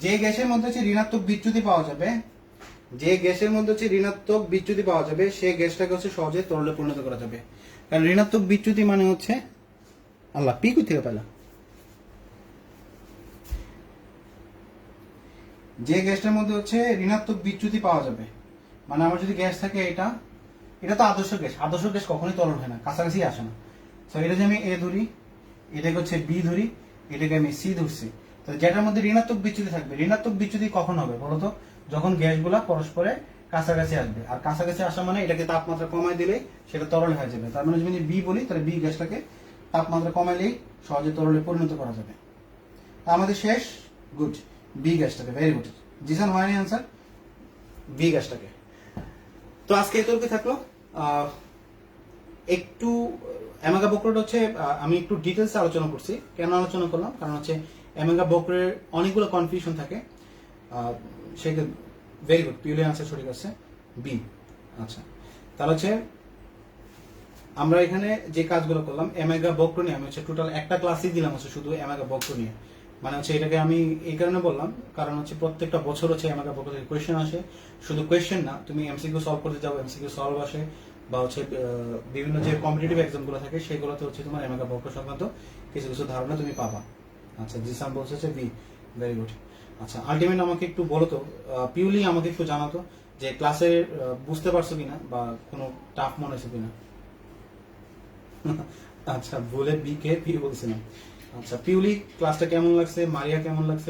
[SPEAKER 1] যে গ্যাসের মধ্যে হচ্ছে ঋণাত্মক বিচ্যুতি পাওয়া যাবে, সেই গ্যাসটাকে হচ্ছে সহজে তরলে পরিণত করা যাবে। কারণ ঋণাত্মক বিচ্যুতি মানে হচ্ছে আল্লাহ পি কই থেকে পেলাম, যে গ্যাসটার মধ্যে হচ্ছে ঋণাত্মক বিচ্যুতি পাওয়া যাবে, মানে আমার যদি গ্যাস থাকে এটা তো আদর্শ গ্যাস কখনোই তরল হয় না, কাছাকাছি আসে না। তো এটা যে আমি এ ধরি, এটাকে হচ্ছে বি ধরি, এটাকে আমি সি ধরছি, তো যেটার মধ্যে ঋণাত্মক বিচ্যুতি থাকবে, ঋণাত্মক বিচ্যুতি কখন হবে বলতো? যখন গ্যাসগুলা পরস্পরে কাছাকাছি আসবে, আর কাছাকাছি আসা মানে এটাকে তাপমাত্রা কমাই দিলে সেটা তরল হয়ে যাবে। তার মানে যদি বি বলি, তাহলে বি গ্যাসটাকে তাপমাত্রা কমাইলেই সহজে তরলে পরিণত করা যাবে। আমাদের শেষ, গুড, বি গ্যাসটাকে, ভেরি গুড জিসান, হয়নি আনসার, বি গ্যাসটাকে। তো আজকে এতটুকু থাকলো। একটু এমেগা বক্রটা হচ্ছে আমি একটু ডিটেলসে আলোচনা করছি। কেন আলোচনা করলাম? কারণ হচ্ছে এমেগা বক্রের অনেকগুলো কনফিউশন থাকে। সেটা ভেরি গুড, পিওলি আনসার সঠিক আছে, বি। আচ্ছা, তাহলে হচ্ছে আমরা এখানে যে কাজগুলো করলাম এমেগা বক্র নিয়ে, আমি হচ্ছে টোটাল একটা ক্লাসই দিলাম হচ্ছে শুধু এমেগা বক্র নিয়ে। মানে হচ্ছে এটাকে আমি এই কারণে বললাম, কারণ হচ্ছে প্রত্যেকটা বছর হচ্ছে এমেগা বক্র থেকে কোয়েশ্চেন আসে। শুধু কোয়েশ্চেন না, তুমি এমসিকিউ সলভ করতে যাও, এমসিকিউ সলভ আসে, বা হচ্ছে বিভিন্ন যে কম্পিটিটিভ এক্সাম গুলো থাকে সেগুলোতে হচ্ছে তোমার এমেগা বক্র সংক্রান্ত কিছু কিছু ধারণা তুমি পাবা। আচ্ছা, জিসাম বলছে হচ্ছে বি, ভেরি গুড। আচ্ছা, আলটিমেট আমাকে একটু বলো তো, পিউলি আমাকে একটু জানাতো যে ক্লাসে বুঝতে পারছো কিনা বা কোনো টাফ মনে হয়েছে কিনা। আচ্ছা, ভুলে বি কে পি বলছিলাম। আচ্ছা, পিউলি ক্লাসটা কেমন লাগছে? মারিয়া কেমন লাগছে?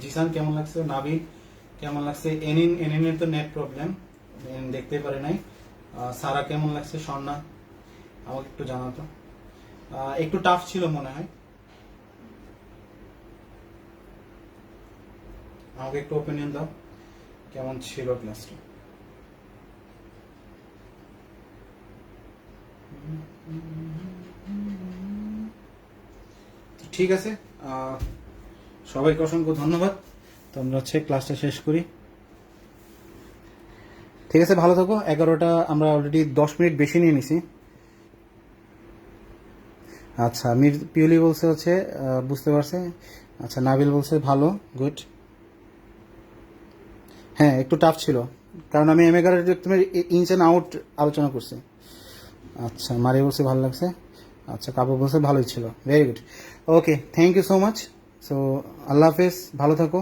[SPEAKER 1] জিসান কেমন লাগছে? নাবিল কেমন লাগছে? এনিনের তো নেট প্রবলেম, দেখতে পারে নাই। সারা কেমন লাগছে? স্বর্ণা আমাকে একটু জানাতো। একটু টাফ ছিল মনে হয়, আমাকে একটু ওপিনিয়ন দাও কেমন ছিল ক্লাসটা। ঠিক আছে, সবাইকে অসংখ্য ধন্যবাদ। তো আমরা হচ্ছে ক্লাসটা শেষ করি। ঠিক আছে, ভালো থাকো। 11টা আমরা অলরেডি 10 মিনিট বেশি নিয়ে নিছি। আচ্ছা, পিউলি বলছে হচ্ছে বুঝতে পারছে। আচ্ছা, নাবিল বলছে ভালো, গুড। হ্যাঁ, একটু টাফ ছিল, কারণ আমি এমেগার তুমি ইনস অ্যান্ড আউট আলোচনা করছি। আচ্ছা, মারিয়া বলছে ভালো লাগছে। আচ্ছা, কাপড় বলছে ভালোই ছিল, very good. Okay, thank you so much. So আল্লাহ হাফেজ, ভালো থাকো।